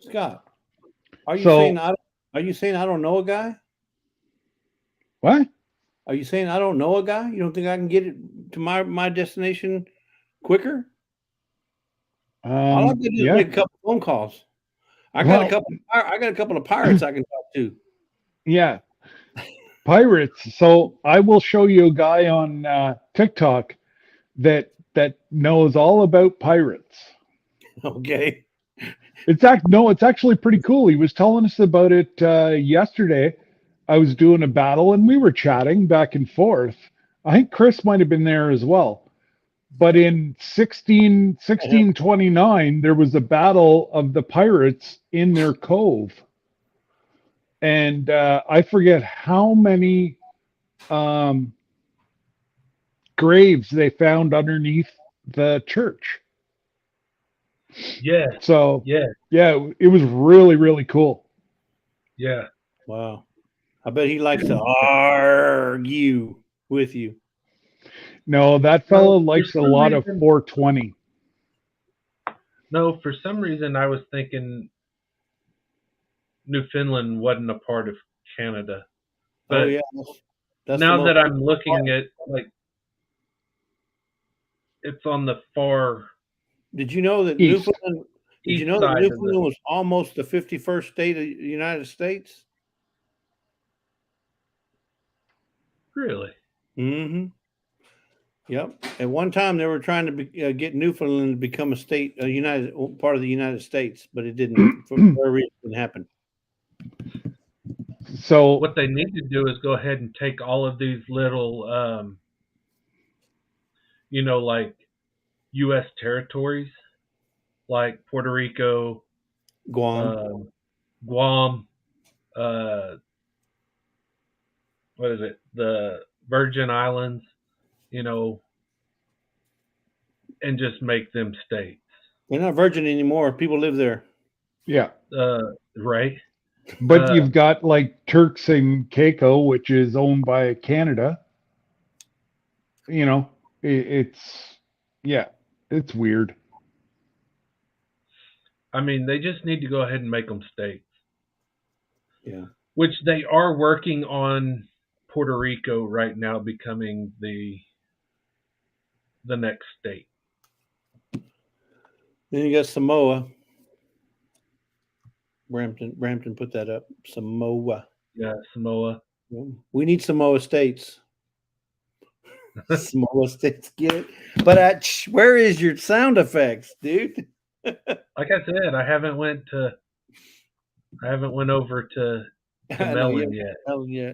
Scott, are you So- saying are you saying I don't know a guy? What? Are you saying I don't know a guy? You don't think I can get it to my destination quicker? All I did is Yeah. make a couple phone calls. I got a couple of pirates I can talk to. Yeah. Pirates. So I will show you a guy on TikTok that knows all about pirates. Okay. It's actually pretty cool. He was telling us about it yesterday. I was doing a battle and we were chatting back and forth. I think Chris might have been there as well. But in 1629, there was a battle of the pirates in their cove. And I forget how many graves they found underneath the church. Yeah. So Yeah. yeah, it was really, really cool. Yeah. Wow. I bet he likes to argue with you. No, that fellow Well, likes for a some lot of reason- 420. No, for some reason I was thinking Newfoundland wasn't a part of Canada. But Oh yeah. That's now the that most- I'm looking at, like, it's on the far Did you know that East. Newfoundland? Did you east know that side of Newfoundland it. was almost the 51st state of the United States? Really? Mm-hmm. Yep. At one time, they were trying to get Newfoundland to become a state, part of the United States, but it didn't. For whatever reason, it didn't happen. So What they need to do is go ahead and take all of these little, like U.S. territories, like Puerto Rico, Guam. Guam, what is it? The Virgin Islands, and just make them states. They're not virgin anymore. People live there. yeah, Right? but you've got like Turks and Caicos, which is owned by Canada. It's weird. I mean, they just need to go ahead and make them states. Yeah. Which they are working on Puerto Rico right now becoming the next state. Then you got Samoa. Brampton put that up. Samoa. Yeah, Samoa. We need Samoa states. Samoa states, get it? But where is your sound effects, dude? Like I said, I haven't went over to Mellon yet. Hell yeah.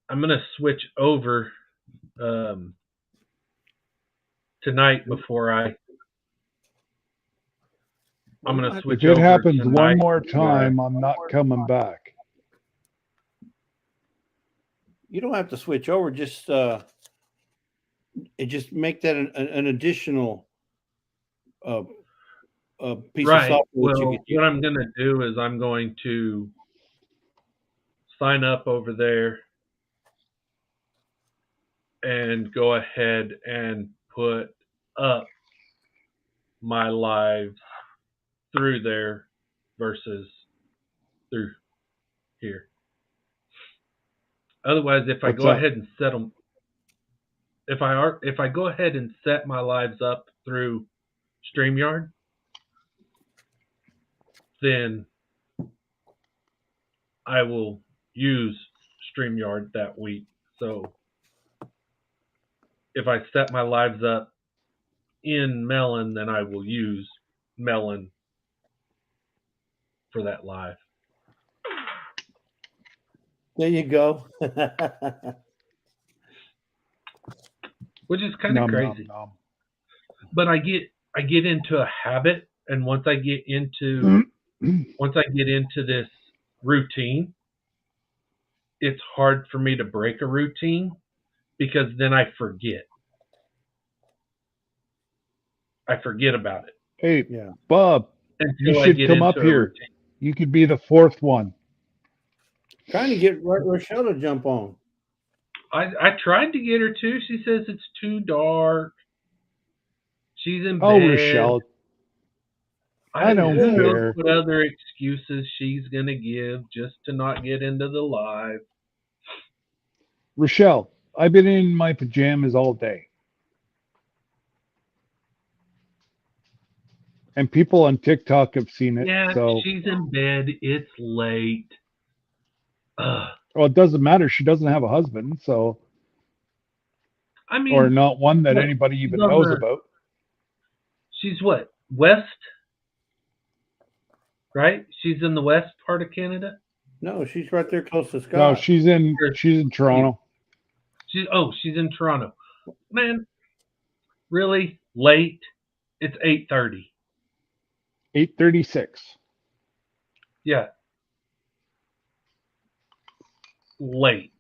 I'm gonna switch over tonight before I'm gonna switch If over it happens tonight one more before I- time, I'm not coming back. You don't have to switch over. Just make that an additional piece of Right. software. Well, what I'm going to do is I'm going to sign up over there and go ahead and put up my lives through there versus through here. Otherwise, if I What's go up? ahead and set them, if I go ahead and set my lives up through StreamYard, then I will use StreamYard that week. So if I set my lives up in Mellon, then I will use Mellon for that live. There you go. Which is kind of crazy. Nom. But I get I get into a habit, and once I get into this routine, it's hard for me to break a routine because then I forget. I forget about it Hey, Yeah. Bob, you until I should get come into up a here. routine. You could be the fourth one. Trying to get Rochelle to jump on. I tried to get her to. She says it's too dark. She's in Oh, bed. Rochelle, I don't Who knows care. what other excuses she's gonna give just to not get into the live. Rochelle, I've been in my pajamas all day. And people on TikTok have seen it. Yeah, So, she's in bed. It's late. Ugh. well, it doesn't matter. She doesn't have a husband. So, I or mean, not one that what? anybody She's even on knows the. about. She's what? West, right? She's in the west part of Canada. No, she's right there close to No, Scott. she's in Toronto. She's in Toronto. Man, really late. It's 8:30. 8:36. Yeah, late.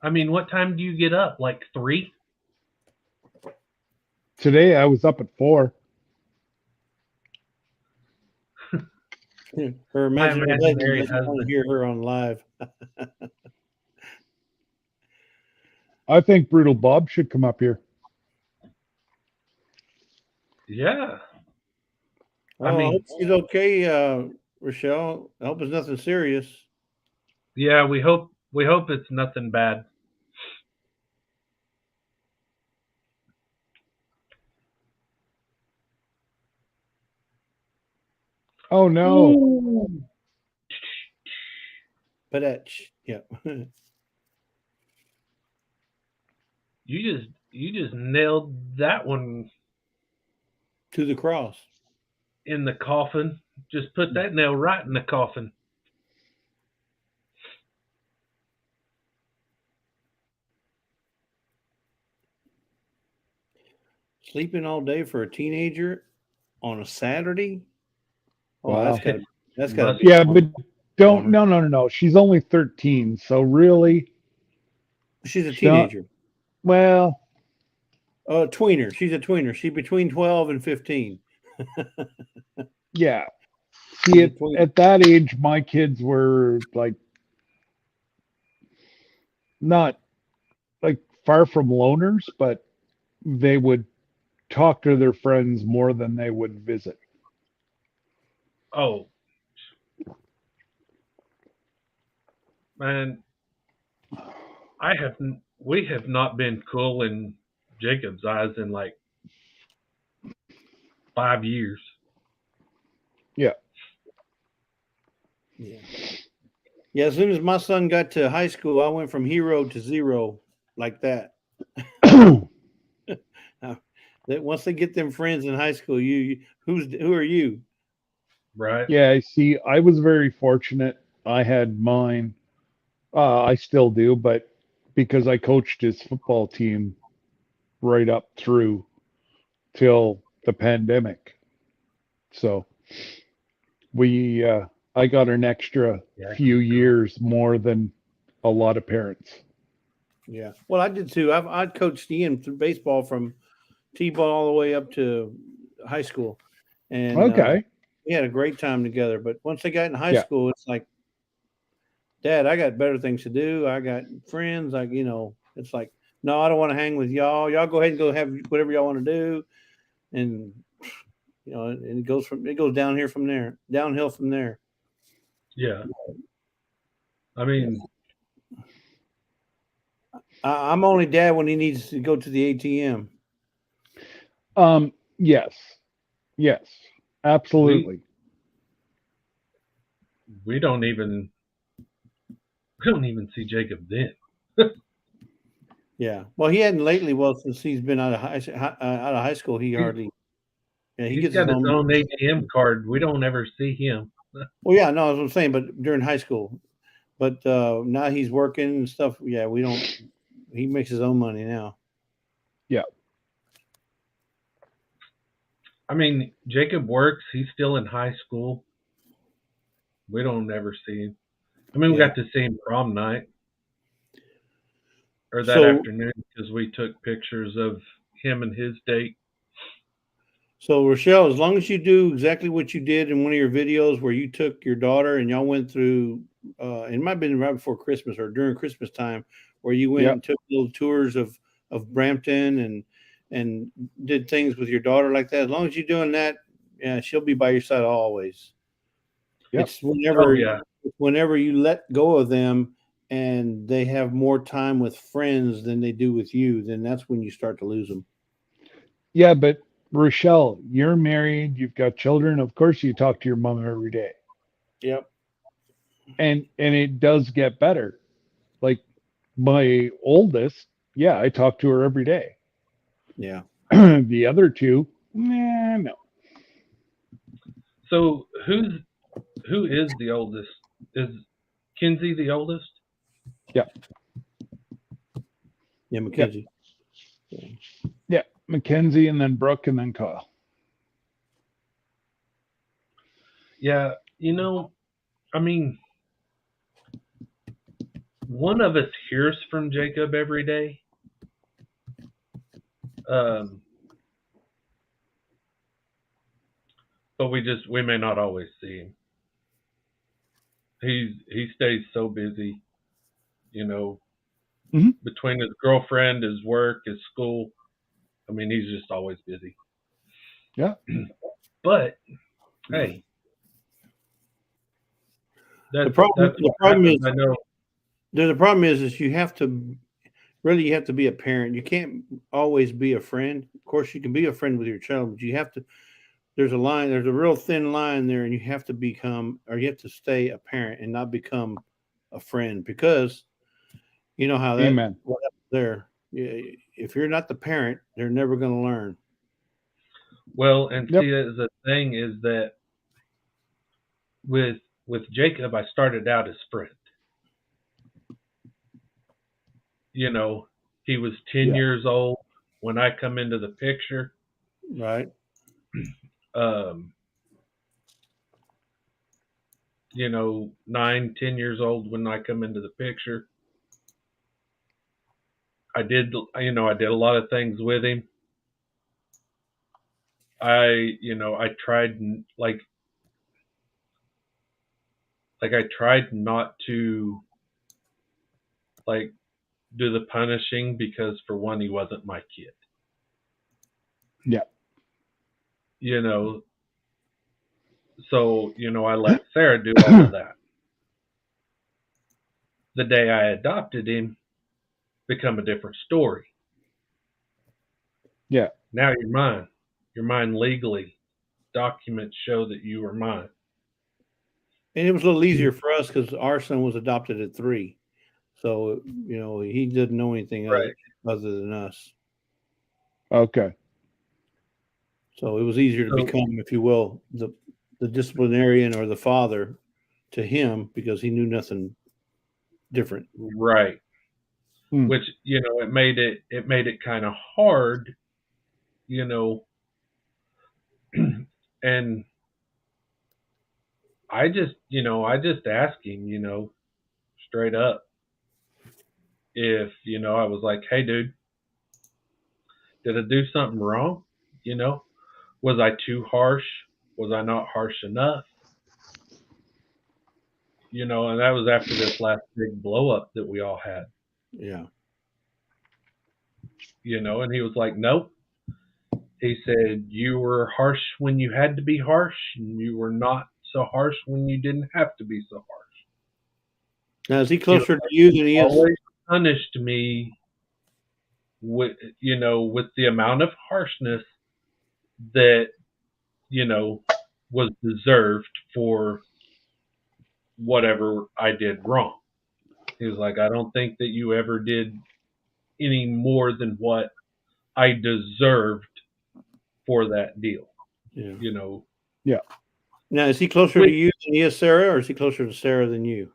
I mean, what time do you get up? Like 3? Today I was up at 4. Her imaginary imaginary husband doesn't want to husband. hear her on live. I think Brutal Bob should come up here. Yeah. I mean- hope she's okay, Rochelle. I hope it's nothing serious. Yeah, we hope it's nothing bad. Oh no. Padetch. Yeah. You just nailed that one To the cross. in the coffin. Just put that nail right in the coffin. Sleeping all day for a teenager on a Saturday? Oh, Wow. that's gotta be Yeah, but don't Bummer. no. She's only 13, so really, she's a She's not- teenager. well, Tweener. She's a tweener. She's between 12 and 15. yeah. She's See, a tweener. at that age, my kids were like not like far from loners, but they would talk to their friends more than they would visit. Oh. Man, we have not been cool in Jacob's eyes in like 5 years. Yeah. Yeah, as soon as my son got to high school, I went from hero to zero like that. That once they get them friends in high school, who are you? Right? Yeah, I see. I was very fortunate. I had mine. I still do, but because I coached his football team right up through till the pandemic. So I got an extra Yeah. few years more than a lot of parents. Yeah. Well, I did too. I'd coached Ian through baseball from T-ball all the way up to high school. And Okay. we had a great time together. But once they got in high Yeah. school, it's like, Dad, I got better things to do. I got friends. It's like, no, I don't want to hang with y'all. Y'all go ahead and go have whatever y'all want to do. And and it goes downhill from there. Yeah. I mean, I'm only dad when he needs to go to the ATM. Yes, absolutely. we don't even see Jacob then. Yeah. Well, he hadn't lately. Well, since he's been out of high school, he hardly. Yeah, he He's gets got his his own. own ATM card. We don't ever see him. Well, yeah, no, that's what I'm saying. But during high school, but now he's working and stuff. Yeah, we don't. He makes his own money now. Yeah. I mean, Jacob works. He's still in high school. We don't ever see him. I mean, we Yeah. got to see him prom night or that So, afternoon because we took pictures of him and his date. so Rochelle, as long as you do exactly what you did in one of your videos where you took your daughter and y'all went through, it might have been right before Christmas or during Christmas time, where you went Yep. and took little tours of Brampton and did things with your daughter like that. As long as you're doing that, yeah, she'll be by your side always. Yep. It's Oh yeah, whenever you let go of them and they have more time with friends than they do with you, then that's when you start to lose them. Yeah, but Rochelle, you're married, you've got children. Of course, you talk to your mom every day, Yep. and it does get better. Like my oldest, yeah, I talk to her every day. Yeah. The other two, nah, no. so who is the oldest? Is Kinsey the oldest? Yeah, Yep. Mackenzie. Yeah, Mackenzie, and then Brooke, and then Kyle. Yeah, I mean, one of us hears from Jacob every day. Um, but we may not always see him. He stays so busy, you know, Mhm. between his girlfriend, his work, his school. I mean, he's just always busy. Yeah. But hey, The that's problem, that's the what problem happens. is, I know. the problem is you have to you have to be a parent. You can't always be a friend. Of course, you can be a friend with your child, but you have to. There's a line. There's a real thin line there, and you have to become, or you have to stay a parent and not become a friend because you know how that Amen. what happens there. If you're not the parent, they're never going to learn. Well, and Yep. see, the thing is that with Jacob, I started out as friend. You know, he was 10 Yeah. years old when I come into the picture. Right. Um, 9, 10 years old when I come into the picture. I did a lot of things with him. I tried I tried not to like do the punishing because for one, he wasn't my kid. Yeah. You know, so I let Sarah do all of that. The day I adopted him, become a different story. Yeah. Now you're mine. You're mine legally. Documents show that you are mine. And it was a little easier for us because our son was adopted at 3. So, he didn't know anything Right. other than us. Okay. So it was easier to So, become, if you will, the disciplinarian or the father to him because he knew nothing different. right. Hmm. Which, it made it kind of hard, you know, and I just asked him, straight up if, I was like, "Hey dude, did I do something wrong? You know, was I too harsh? Was I not harsh enough?" And that was after this last big blow up that we all had, Yeah. and he was like, "Nope." He said, "You were harsh when you had to be harsh, and you were not so harsh when you didn't have to be so harsh." Now, is he He was closer to you than he is? always punished me with the amount of harshness that, was deserved for whatever I did wrong. He was like, "I don't think that you ever did any more than what I deserved for that deal." Yeah. You know, Yeah. Now, is he closer to which, you than he is Sarah, or is he closer to Sarah than you?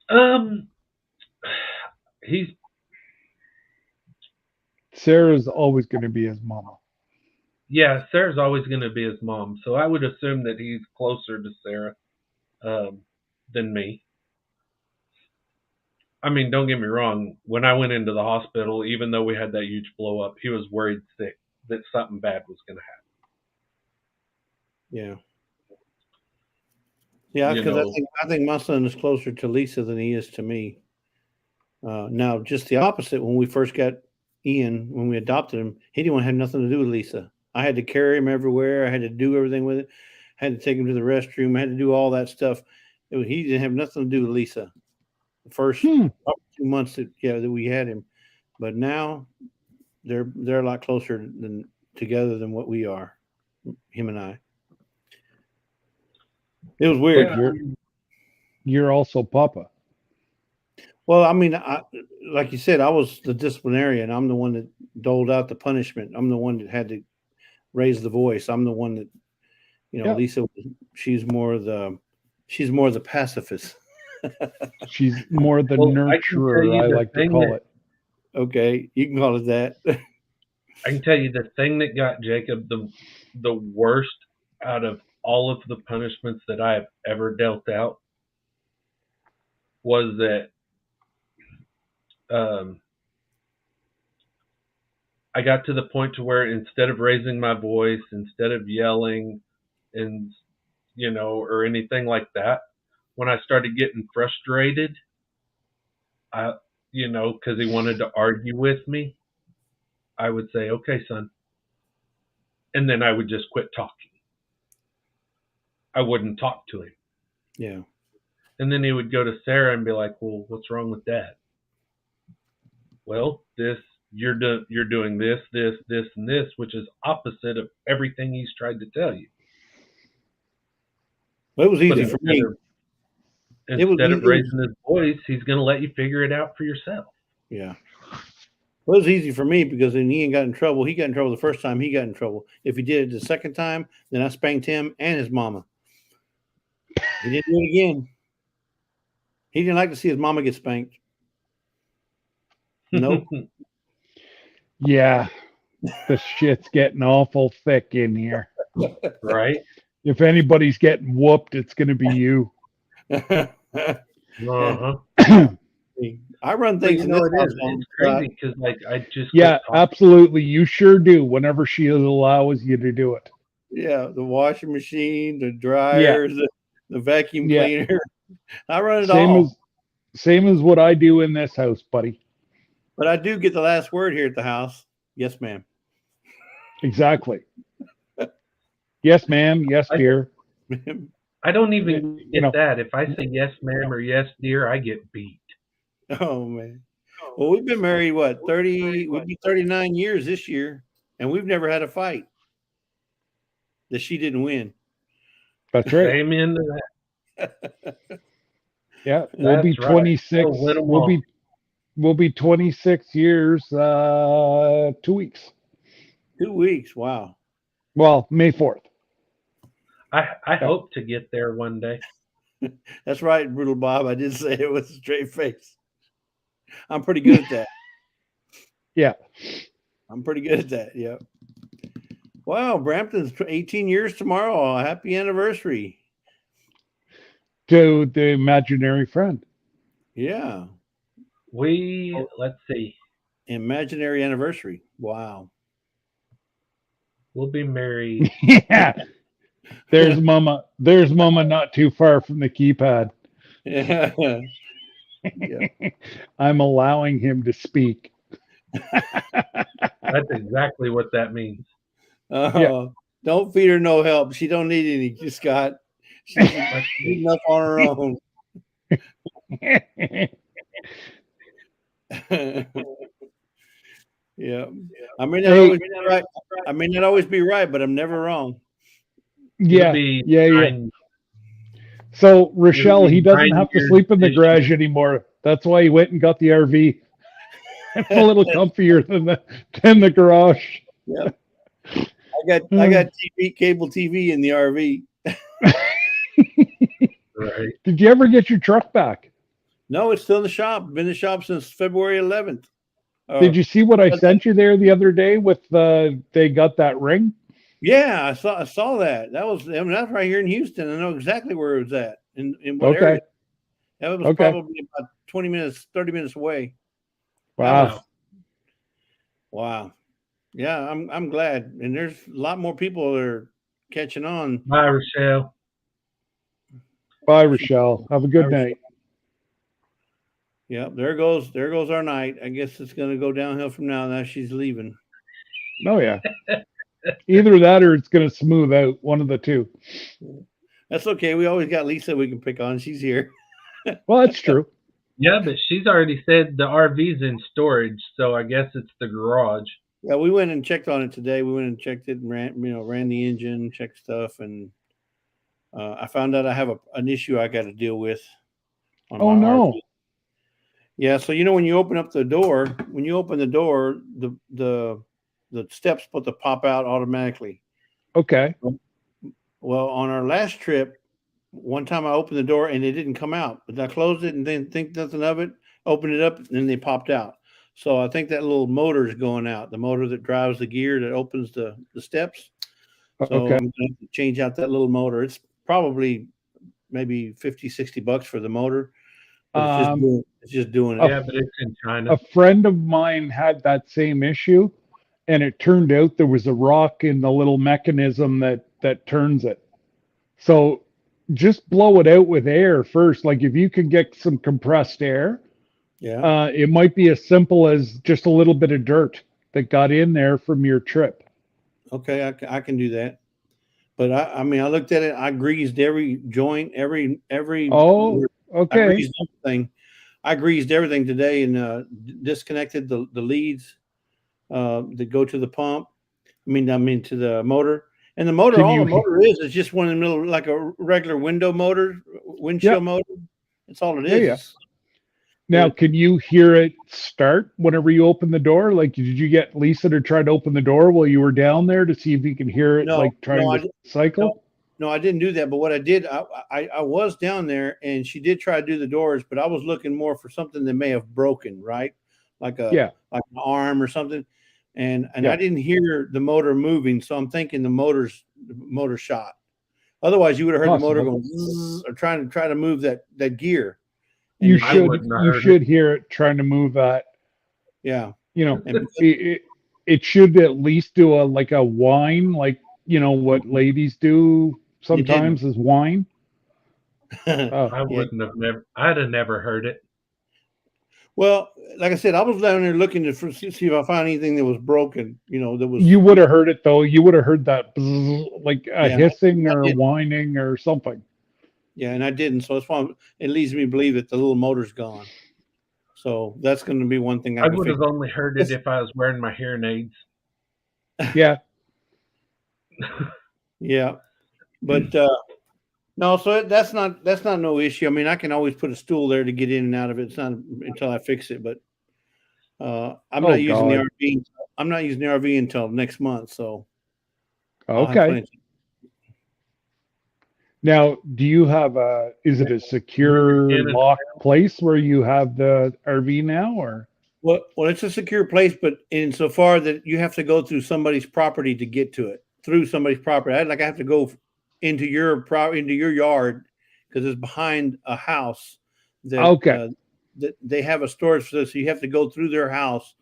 um, he's Sarah's always going to be his mama. Yeah, Sarah's always going to be his mom, so I would assume that he's closer to Sarah than me. I mean, don't get me wrong. When I went into the hospital, even though we had that huge blow up, he was worried sick that something bad was going to Yeah. Yeah, You because know, I think my son is closer to Lisa than he is to me. Now, just the opposite. When we first got Ian, when we adopted him, he didn't want to have nothing to do with Lisa. I had to carry him everywhere. I had to do everything with it. I had to take him to the restroom. I had to do all that stuff. He didn't have nothing to do with Lisa. The first 2 months that we had him, but now they're a lot closer together than what we are, him and I. It was weird. Yeah. You're also Papa. Well, I mean, like you said, I was the disciplinarian. I'm the one that doled out the punishment. I'm the one that had to raise the voice. I'm the one that, Lisa, she's more the pacifist. She's more the nurturer, I like to call it. Okay, you can call it that. I can tell you the thing that got Jacob the worst out of all of the punishments that I have ever dealt out was that I got to the point to where instead of raising my voice, instead of yelling, and or anything like that, when I started getting frustrated, because he wanted to argue with me, I would say, "Okay, son," and then I would just quit talking. I wouldn't talk to him. Yeah. And then he would go to Sarah and be like, "Well, what's wrong with Dad?" Well, you're doing this, and this, which is opposite of everything he's tried to tell you. Well, it was easy for me. Instead of raising his voice, he's going to let you figure it out for yourself. Yeah. Well, it was easy for me because then Ian got in trouble. He got in trouble the first time. He got in trouble. If he did it the second time, then I spanked him and his mama. He didn't do it again. He didn't like to see his mama get spanked. Nope. Yeah. The shit's getting awful thick in here. Right? If anybody's getting whooped, it's going to be you. Uh-huh. I run things in this house. It's crazy because, I just... Yeah, absolutely. You sure do whenever she allows you to do it. Yeah, the washing machine, the dryers, the vacuum cleaner. I run it all. Same as what I do in this house, buddy. But I do get the last word here at the house. Yes, ma'am. Exactly. Yes, ma'am. Yes, dear. I don't even get that. If I say yes, ma'am, or yes, dear, I get beat. Oh, man. Well, we've been married, what, 30, we'll be 39 years this year, and we've never had a fight that she didn't win. That's right. Amen to that. Yeah, we'll be 26. We'll be 26 years, 2 weeks. 2 weeks. Wow. Well, May 4th. I hope to get there one day. That's right, Brutal Bob. I did say it with a straight face. I'm pretty good at that. Yeah. I'm pretty good at that. Yeah. Wow, Brampton's 18 years tomorrow. Happy anniversary. To the imaginary friend. Yeah. Let's see. Imaginary anniversary. Wow. We'll be married. Yeah. There's Mama not too far from the keypad. Yeah. I'm allowing him to speak. That's exactly what that means. Don't feed her no help. She don't need any, Scott. She's enough on her own. Yeah. I may not always be right. I may not always be right, but I'm never wrong. Yeah. So Rochelle, he doesn't have to sleep in the garage anymore. That's why he went and got the RV. A little comfier than the garage. Yeah. I got cable TV in the RV. Right. Did you ever get your truck back? No, it's still in the shop. Been in the shop since February 11th. Did you see what I sent you there the other day with they got that ring? Yeah, I saw that. That's right here in Houston. I know exactly where it was at. In what Okay. area? That was Okay. probably about 20 minutes, 30 minutes away. That Wow. was wow. Yeah, I'm glad. And there's a lot more people that are catching on. Bye, Rochelle. Bye, Rochelle. Have a good night. Yeah, there goes our night. I guess it's gonna go downhill from now. Now she's leaving. Oh yeah. Either that or it's going to smooth out. One of the two. That's okay. We always got Lisa we can pick on. She's here. Well, that's true. Yeah, but she's already said the RV's in storage, so I guess it's the garage. Yeah, we went and checked on it today. We went and checked it and ran the engine, checked stuff, and I found out I have an issue I got to deal with. Oh no. RV. Yeah, so when you open the door, the steps supposed to pop out automatically. Okay. Well, on our last trip, one time I opened the door and it didn't come out, but I closed it and didn't think nothing of it. Opened it up and then they popped out. So I think that little motor is going out. The motor that drives the gear that opens the steps. So Okay. I'm going to change out that little motor. It's probably maybe $50-$60 for the motor. But it's just doing it. Yeah, but it's in China. A friend of mine had that same issue, and it turned out there was a rock in the little mechanism that turns it. So just blow it out with air first. Like if you can get some compressed air, Yeah. it might be as simple as just a little bit of dirt that got in there from your trip. Okay, I can do that. But I mean, I looked at it. I greased every joint, every. Oh, I okay. greased everything. I greased everything today and disconnected the leads that go to the pump. I mean to the motor. And the motor, all the motor is just one in the middle, like a regular windshield motor. That's all it is. Yeah. Now, can you hear it start whenever you open the door? Like, did you get Lisa to try to open the door while you were down there to see if you can hear it, trying to cycle? No, I didn't do that. But what I did, I was down there and she did try to do the doors, but I was looking more for something that may have broken, right? Like an arm or something. And I didn't hear the motor moving, so I'm thinking the motor shot. Otherwise, you would have heard the motor going zzz, or try to move that gear. And you should hear it trying to move that. Yeah. It should at least do a whine, like what ladies do sometimes is whine. I'd have never heard it. Well, like I said, I was down there looking to see if I found anything that was broken. You would have heard it though. You would have heard that bzzz, like a hissing or whining or something. Yeah, and I didn't. So that's why it leads me to believe that the little motor's gone. So that's going to be one thing I would have only heard it if I was wearing my hearing aids. Yeah. Yeah, but no. So that's not no issue. I mean, I can always put a stool there to get in and out of it. It's not until I fix it. But I'm not using the RV. I'm not using the RV until next month. So okay. Now, do you have is it a secure locked place where you have the RV now, or? Well, it's a secure place, but insofar that you have to go through somebody's property to get to it, through somebody's property. I have to go into your yard because it's behind a house that that they have a storage facility. So you have to go through their house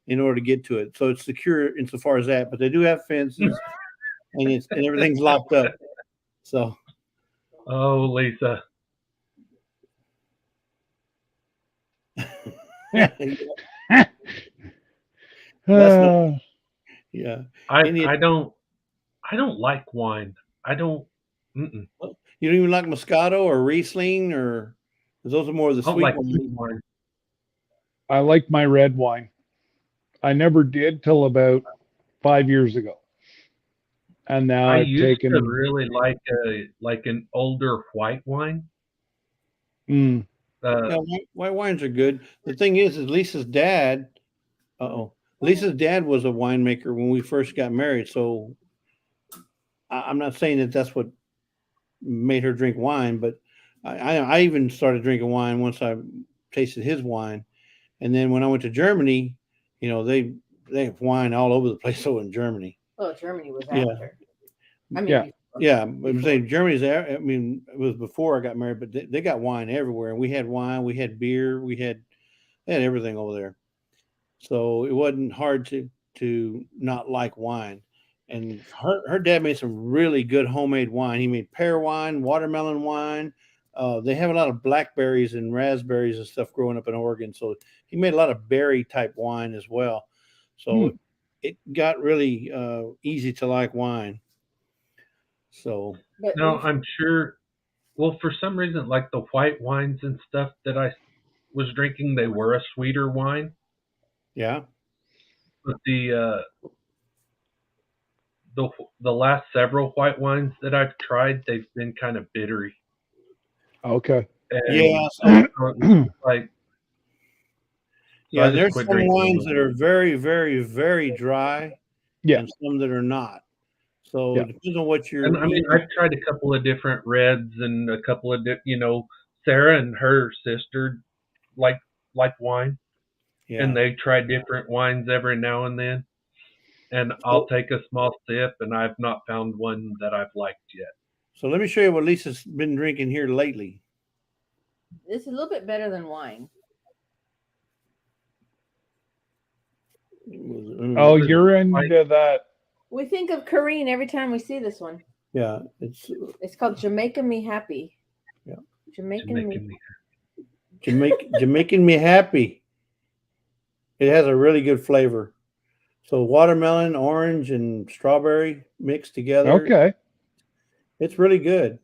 in order to get to it. So it's secure insofar as that, but they do have fences and everything's locked up. So. Oh, Lisa. Yeah. I don't like wine. I don't. Mm-mm. You don't even like Moscato or Riesling, or those are more of the sweet wine. I like my red wine. I never did till about 5 years ago. And now I used to really like an older white wine. Mm. White wines are good. The thing is Lisa's dad. Lisa's dad was a winemaker when we first got married. So I'm not saying that that's what made her drink wine, but I even started drinking wine once I tasted his wine. And then when I went to Germany, they have wine all over the place. So in Germany. Well, Germany was after. I mean, Yeah. Yeah, I'm saying Germany's there. I mean, it was before I got married, but they got wine everywhere. And we had wine, we had beer, they had everything over there. So it wasn't hard to not like wine. And her dad made some really good homemade wine. He made pear wine, watermelon wine. They have a lot of blackberries and raspberries and stuff growing up in Oregon. So he made a lot of berry type wine as well. So it got really easy to like wine. So but Now, we've- I'm sure, well, for some reason, like the white wines and stuff that I was drinking, they were a sweeter wine. yeah. But the last several white wines that I've tried, they've been kind of bittery. Okay. And Yeah, so it's like, so I yeah, just there's quit some drinking wines them. that are very, very, very dry, Yeah. and some that are not. So Yeah. it depends on what you're And I mean, eating. I've tried a couple of different reds and a couple of, Sarah and her sister like wine, Yeah. and they try different wines every now and then. And I'll take a small sip, and I've not found one that I've liked yet. So let me show you what Lisa's been drinking here lately. it's a little bit better than wine. Oh, you're into that. We think of Corrine every time we see this one. Yeah, It's called Jamaica Me Happy. Yeah. Jamaican Me. Jamaican me happy. It has a really good flavor. So watermelon, orange, and strawberry mixed together. Okay. It's really good.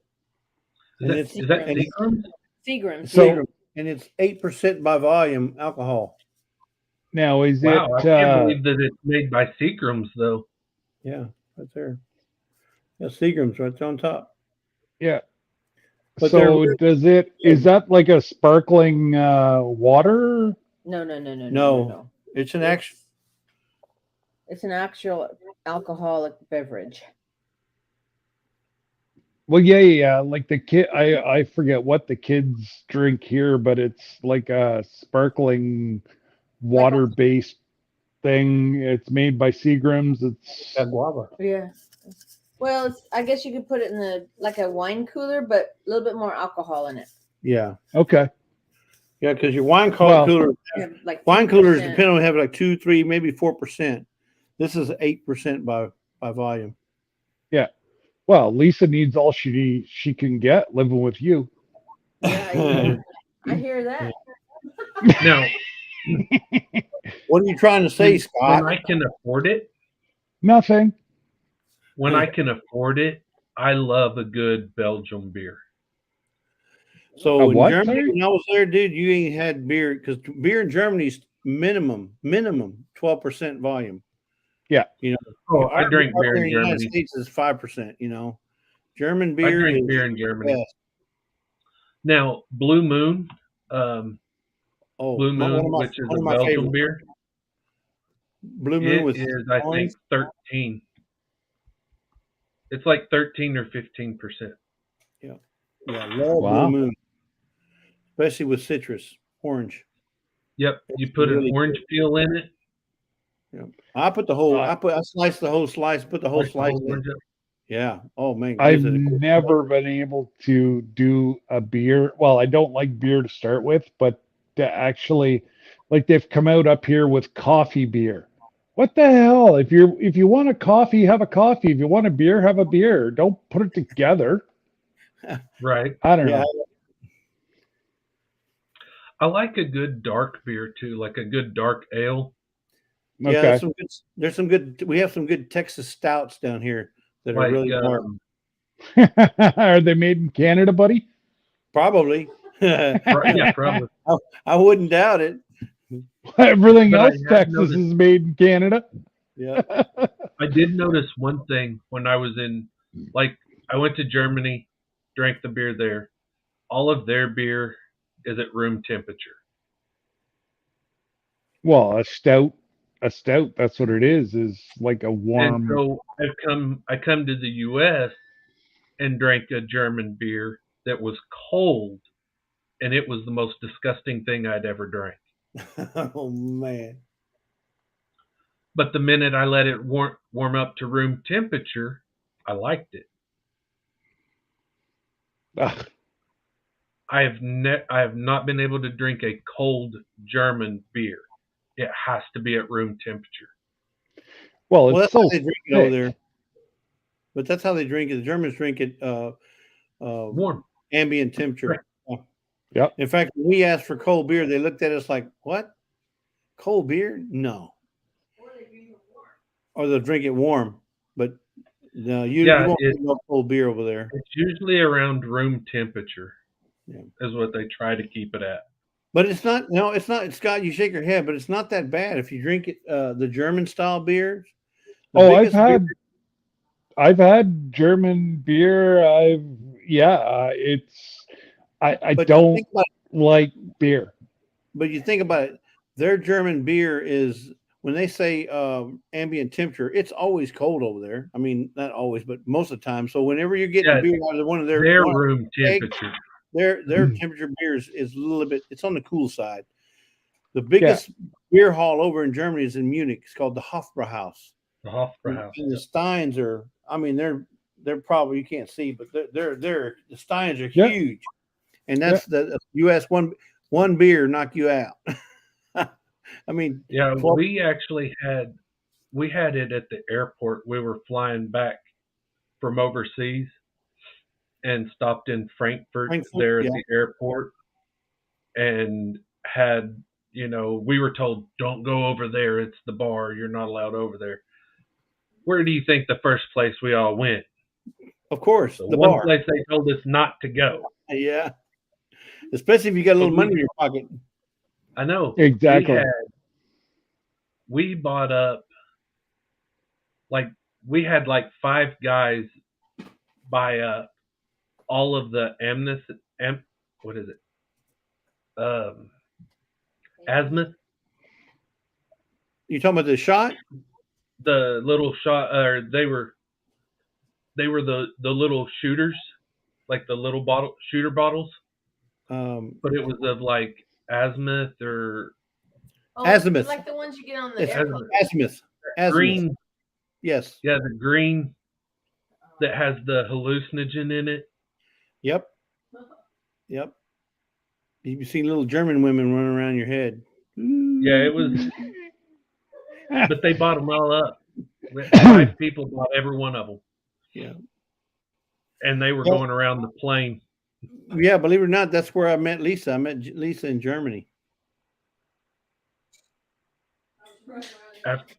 And Is that and it's- Seagram's? Seagram's. So- and it's 8% by volume alcohol. Now, is Wow, I it? can't believe that it's made by Seagram's, though. Yeah, right there. Yeah, Seagram's right there on top. Yeah. But So they're- does it? Is that like a sparkling water? No. It's an actual. It's an actual alcoholic beverage. Well, yeah. Like the kid, I forget what the kids drink here, but it's like a sparkling water-based thing. It's made by Seagram's. It's Guava. Yeah. Well, I guess you could put it in like a wine cooler, but a little bit more alcohol in it. Yeah. okay. Yeah, because your wine Well- cooler, Yeah, like wine coolers 10%. depend on have like 2, 3, maybe 4%. This is 8% by volume. Well, Lisa needs all she can get living with you. Yeah, I hear that. Now, What are you trying to say, Scott? when I can afford it, Nothing. I love a good Belgian beer. So A in what, Germany, sorry? when I was there, dude, you ain't had beer because beer in Germany is minimum 12% volume. Yeah. You know, Oh, I drink beer in in the United Germany. States is 5%. You know, German I beer drink is beer in Germany. best. Now, Blue Moon, Oh, Blue one Moon, of my- which is one a of my Belgian favorites. beer, Blue Moon it with is, I orange. think, 13. It's like 13 or 15%. Yeah, love Wow. Blue Moon, especially with citrus, orange. Yep, you put really an orange peel in it. I put the whole. Uh, I sliced the whole slice. Put the whole like the slice. whole in. orange up. Yeah. Oh man. I've gives it a good- never been able to do a beer. Well, I don't like beer to start with, but to actually, like they've come out up here with coffee beer. What the hell? If you want a coffee, have a coffee. If you want a beer, have a beer. Don't put it together. Right. I don't Yeah. know. I like a good dark beer too, like a good dark ale. Yeah. Okay. There's some good. We have some good Texas stouts down here that are Like, really dark. Are they made in Canada, buddy? Probably. right, yeah, probably. I wouldn't doubt it. Everything But I else have Texas noticed- is made in Canada. Yeah. I did notice one thing when I was I went to Germany, drank the beer there. All of their beer is at room temperature. Well, a stout, that's what it is like a And warm. so I come to the US and drank a German beer that was cold, and it was the most disgusting thing I'd ever drank. Oh man. But the minute I let it warm up to room temperature, I liked it. Ugh. I have not been able to drink a cold German beer. It has to be at room temperature. Well, Well, it's that's how so they drink it over thick. there. But that's how they drink it. The Germans drink it Warm. ambient temperature. Yep. In fact, when we asked for cold beer, they looked at us like, "What? Cold beer? No." Or they'll drink it warm. But no, you Yeah, won't get no cold beer over there. It's usually around room temperature. Yeah. Is what they try to keep it at. But it's not. No, it's not. Scott, you shake your head, but it's not that bad if you drink it. The German style beers. the Oh, biggest beer- I've had German beer. It's I but you don't think about like beer. But you think about it, their German beer is when they say ambient temperature, it's always cold over there. I mean, not always, but most of the time. So whenever you're getting Yeah, beer out of one of their room egg, temperature. their temperature beer is a little bit. It's on the cool side. The biggest beer hall over in Germany is in Munich. It's called the Hofbrauhaus. The Hofbrauhaus. And the Steins are. I mean, they're probably you can't see, but they're the Steins are Yeah. huge, and that's the U.S. one beer knock you out. I mean, Yeah, well- we actually had it at the airport. We were flying back from overseas and stopped in Frankfurt there at yeah. the airport and had, we were told, don't go over there. It's the bar. You're not allowed over there. Where do you think the first place we all went? Of course, The the one bar. place they told us not to go. Yeah, especially if you got a little money in your pocket. I know. Exactly. We bought up, we had 5 guys buy up all of the what is it? Azimuth, You talking about the shot? the little shot, or they were the little shooters, like the little shooter bottles, but it was of azimuth or Azimuth. Like the ones you get on the It's airplane. Azimuth. green. Yes. Yeah, the green that has the hallucinogen in it. Yep. Yep. You've seen little German women running around your head. Yeah, it was. But they bought them all up. 5 people bought every one of them. Yeah. And they were Well- going around the plane. Yeah, believe it or not, that's where I met Lisa. I met Lisa in Germany.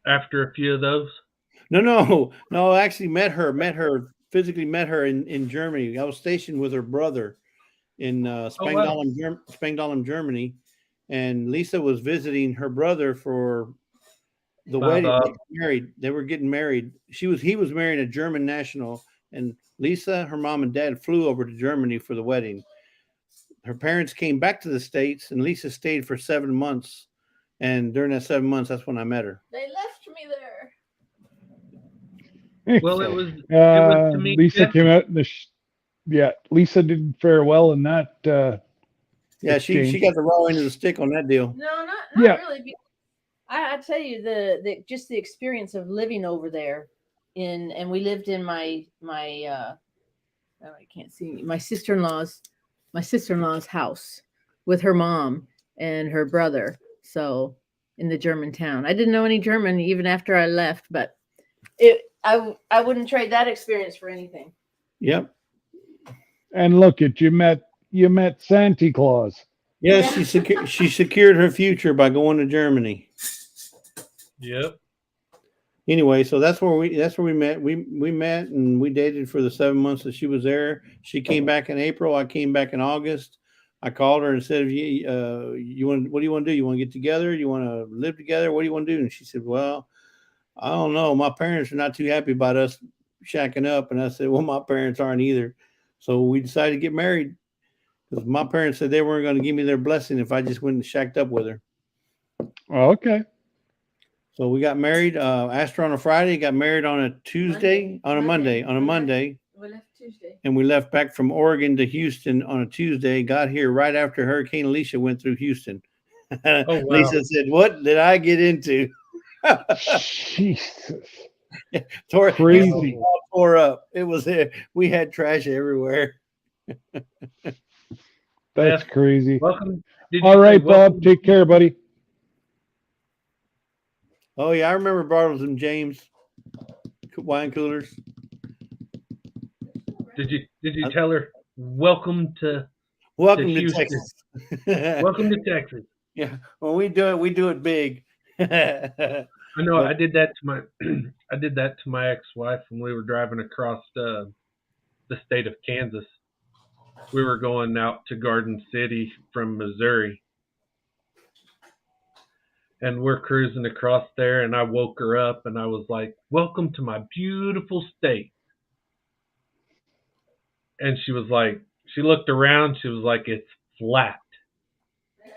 After a few of those. No. I actually physically met her in Germany. I was stationed with her brother in Spangdahlem, Germany. And Lisa was visiting her brother for the wedding. They got married. They were getting married. He was marrying a German national, and Lisa, her mom and dad flew over to Germany for the wedding. Her parents came back to the States, and Lisa stayed for 7 months. And during that 7 months, that's when I met her. They left me there. Well, it was to me. Lisa came out in Lisa didn't fare well in that. Yeah, she got the raw end of the stick on that deal. No, not Yeah. really. I tell you the just the experience of living over there and we lived in my I can't see my sister-in-law's house with her mom and her brother. So in the German town. I didn't know any German even after I left, but I wouldn't trade that experience for anything. Yep. And look at you met Santa Claus. Yes, she secured her future by going to Germany. Yep. Anyway, so that's where we met. We met and we dated for the 7 months that she was there. She came back in April. I came back in August. I called her and said, what do you want to do? You want to get together? You want to live together? What do you want to do? And she said, well, I don't know. My parents are not too happy about us shacking up. And I said, well, my parents aren't either. So we decided to get married because my parents said they weren't going to give me their blessing if I just went and shacked up with her. Okay. So we got married, asked her on a Friday, got married on a Tuesday, on a Monday. We left Tuesday. And we left back from Oregon to Houston on a Tuesday, got here right after Hurricane Alicia went through Houston. Oh, wow. Lisa said, what did I get into? Jesus. Crazy. Tore up. It was we had trash everywhere. That's crazy. Welcome. Did you All say right, welcome? Bob. Take care, buddy. Oh yeah, I remember Bartles and James wine coolers. Did you tell her welcome to Welcome to Houston. Texas. welcome to Texas? Yeah, when we do it big. I know. I did that to my ex-wife when we were driving across the state of Kansas. We were going out to Garden City from Missouri, and we're cruising across there, and I woke her up, and I was like, "Welcome to my beautiful state." And she was like, she looked around, she was like, "It's flat."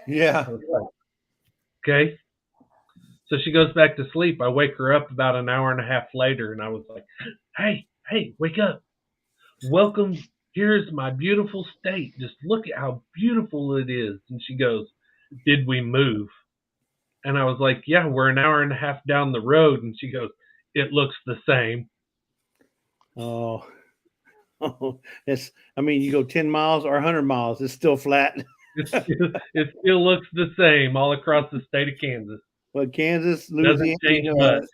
Yeah. I was like, okay. So she goes back to sleep. I wake her up about an hour and a half later, and I was like, hey, wake up. Welcome. Here's my beautiful state. Just look at how beautiful it is. And she goes, did we move? And I was like, yeah, we're an hour and a half down the road. And she goes, it looks the same. Oh, I mean, you go 10 miles or 100 miles, it's still flat. It still looks the same all across the state of Kansas. But Kansas, Doesn't Louisiana, change much.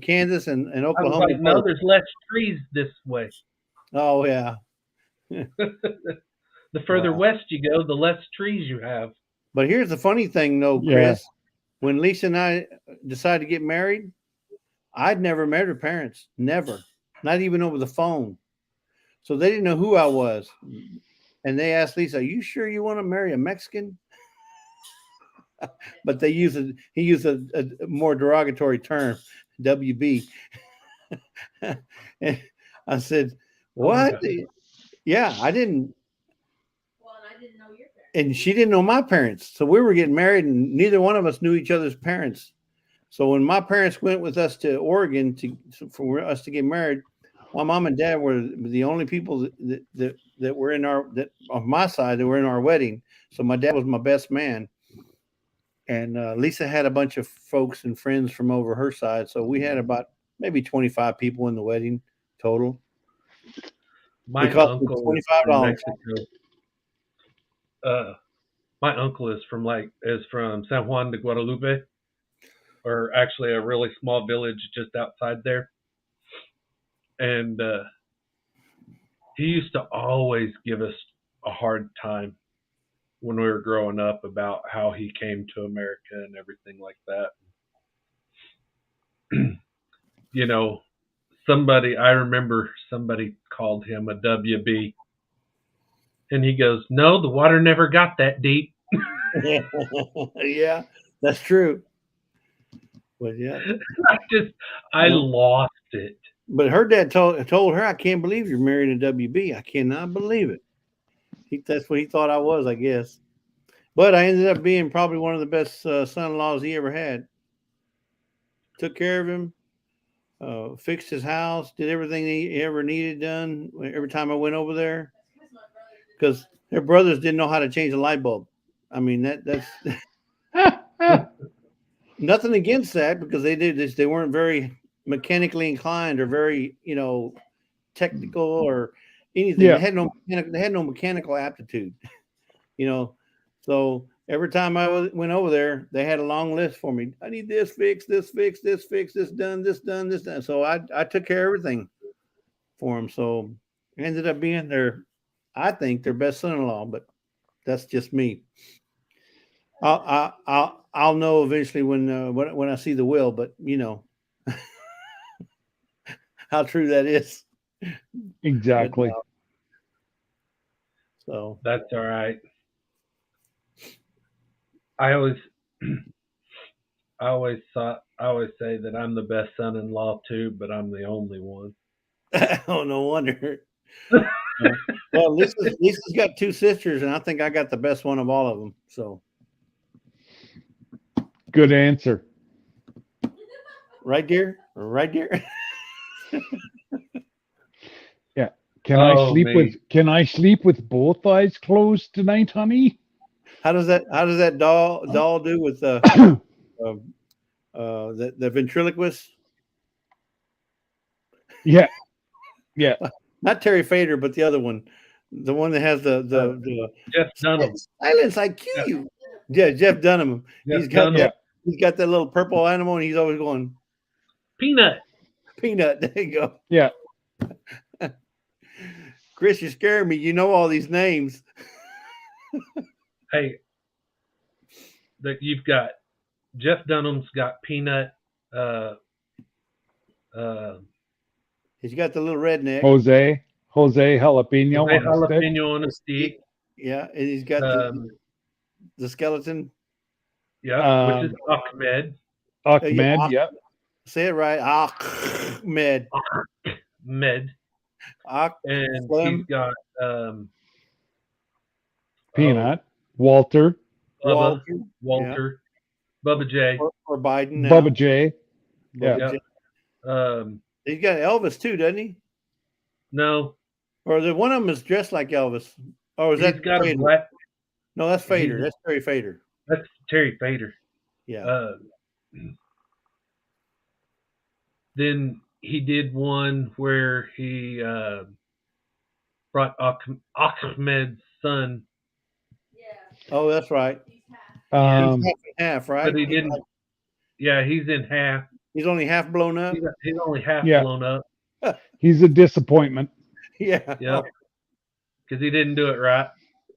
Kansas and I was Oklahoma. like, no, there's less trees this way. Oh, yeah. The further Wow. west you go, the less trees you have. But here's the funny thing, though, Yeah. Chris. When Lisa and I decided to get married, I'd never met her parents. Never. Not even over the phone. So they didn't know who I was. And they asked Lisa, are you sure you want to marry a Mexican? But he used a more derogatory term, WB. And I said, what? Yeah, I didn't. Well, and I didn't know your parents. And she didn't know my parents. So we were getting married and neither one of us knew each other's parents. So when my parents went with us to Oregon for us to get married, my mom and dad were the only people that were on my side that were in our wedding. So my dad was my best man. And Lisa had a bunch of folks and friends from over her side. So we had about maybe 25 people in the wedding total. My It cost me uncle is $25. from Mexico. My uncle is from San Juan de Guadalupe, or actually a really small village just outside there. And he used to always give us a hard time when we were growing up about how he came to America and everything like that. You know, I remember somebody called him a WB. And he goes, no, the water never got that deep. Yeah, that's true. But yeah. I lost it. But her dad told her, I can't believe you're married to WB. I cannot believe it. That's what he thought I was, I guess. But I ended up being probably one of the best son-in-laws he ever had. Took care of him, fixed his house, did everything he ever needed done every time I went over there. Because their brothers didn't know how to change a light bulb. I mean, that's nothing against that because they weren't very mechanically inclined or very, technical or anything. Yeah. They had no mechanical aptitude, So every time I went over there, they had a long list for me. I need this fixed, this fixed, this fixed, this done, this done, this done. So I took care of everything for them. So I ended up being I think their best son-in-law, but that's just me. I'll know eventually when I see the will, but how true that is. Exactly. But, so that's all right. I always say that I'm the best son-in-law too, but I'm the only one. Oh, no wonder. Well, Lisa's got two sisters, and I think I got the best one of all of them. So, good answer. Right, dear? Right, dear? Yeah. Can I sleep with both eyes closed tonight, honey? How does that doll do with the ventriloquist? Yeah. Yeah. Not Terry Fader, but the other one, the one that has the Jeff Dunham. silence. I kill you. Yeah, Jeff Dunham. Jeff Dunham. He's got that little purple animal, and he's always going Peanut. peanut. There you go. Yeah. Chris, you're scaring me. You know all these names. Hey, that you've got Jeff Dunham's got Peanut. He's got the little redneck. Jose Jalapeno. Jose on a stick. Jalapeno on a stick. Yeah, and he's got the skeleton. Yeah, which is Ahmed. Ahmed. Yeah. Say it right. Ahmed. Med. And Slim. he's got Peanut. Walter. Walter. Yeah. Bubba J. Or Biden. Now. Bubba J. Yeah. Bubba J. He's got Elvis too, doesn't he? No. Or the one of them is dressed like Elvis. Or is He's that got Fader? a black. No, that's Fader. That's Terry Fader. That's Terry Fader. Yeah. Then he did one where he brought Ahmed's son. Oh, that's right. He's half and half, right? But he didn't. Yeah, he's in half. He's only half blown up. He's only half Yeah. blown up. He's a disappointment. Yeah. Yeah. Because he didn't do it right.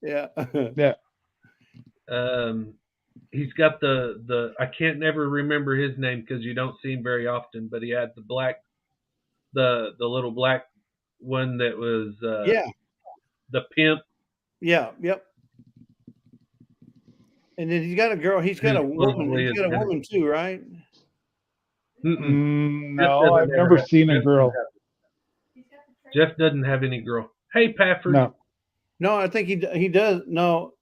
Yeah. Yeah. He's got the I can't never remember his name because you don't see him very often, but he had the black, the little black one that was the pimp. Yeah. Yep. And then he's got a girl. He's got a woman. He's got a woman too, right? No, I've never seen a girl. Jeff doesn't have any girl. Hey, Pafford. No, I think he does. No.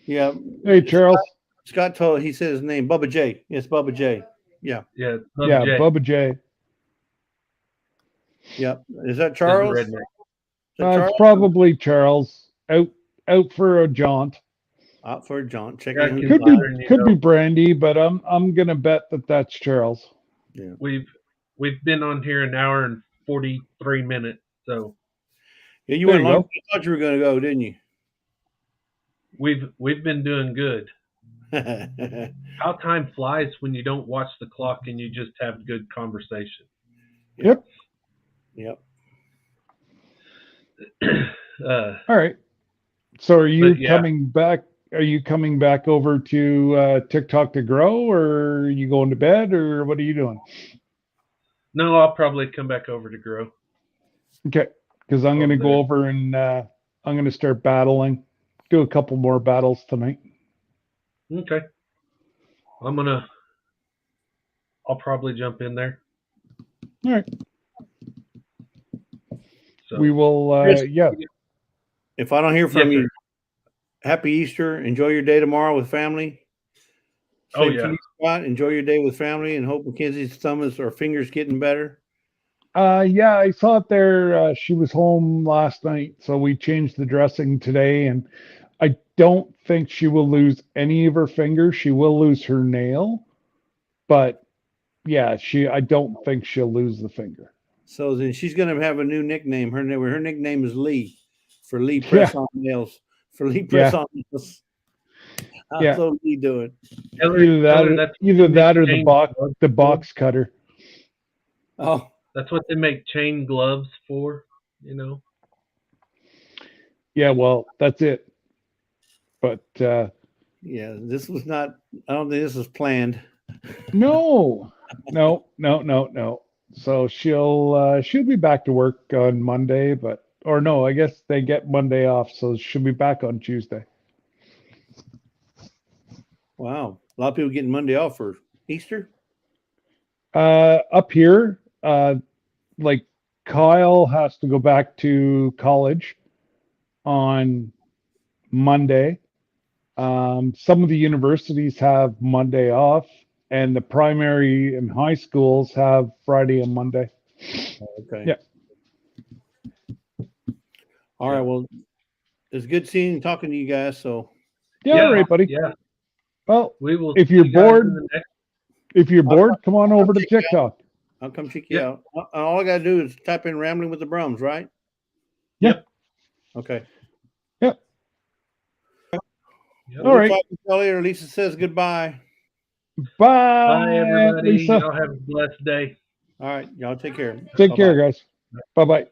Yeah. Hey, Charles. Scott told. He said his name. Bubba J. Yes, Bubba J. Yeah. Yeah. Bubba J. Yep. Is that Charles? It's probably Charles. Out for a jaunt. Out for a jaunt. Check Could be Brandy, but I'm gonna bet that's Charles. Yeah. We've been on here an hour and 43 minutes. So yeah, you went long. You thought you were gonna go, didn't you? We've been doing good. How time flies when you don't watch the clock and you just have good conversation. Yep. Yep. All right. So are you coming back? Are you coming back over to TikTok to grow, or are you going to bed, or what are you doing? No, I'll probably come back over to grow. Okay, because I'm going to go over and I'm going to start battling. Do a couple more battles tonight. Okay. I'll probably jump in there. All right. So, we will, yeah. If I don't hear from you, happy Easter. Enjoy your day tomorrow with family. Enjoy your day with family and hope Mackenzie's stomach or fingers getting better. Yeah, I saw it there. She was home last night, so we changed the dressing today, and I don't think she will lose any of her fingers. She will lose her nail, but yeah, I don't think she'll lose the finger. So then she's going to have a new nickname. Her nickname is Lee, for Lee Press on Nails. For Lee Press on Nails. How's Lee doing? Either that or the box cutter. Oh, that's what they make chain gloves for, you know. Yeah, well, that's it. But yeah, this was not. I don't think this was planned. No. So she'll be back to work on Monday, I guess they get Monday off, so she'll be back on Tuesday. Wow, a lot of people getting Monday off for Easter. Up here, like Kyle has to go back to college on Monday. Some of the universities have Monday off, and the primary and high schools have Friday and Monday. Okay. Yeah. All right. Well, it's good seeing and talking to you guys. So. Yeah. All right, buddy. Yeah. Well, we will. If you're bored, come on over to TikTok. I'll come check you Yep. out. All I gotta do is type in Rambling with the Brums, right? Yeah. Okay. Yep. Yep. All right. Talk to you later. Lisa says goodbye. Bye, Bye, everybody. Lisa. Y'all have a blessed day. All right, y'all take care. Take Bye-bye. care, guys. Bye bye.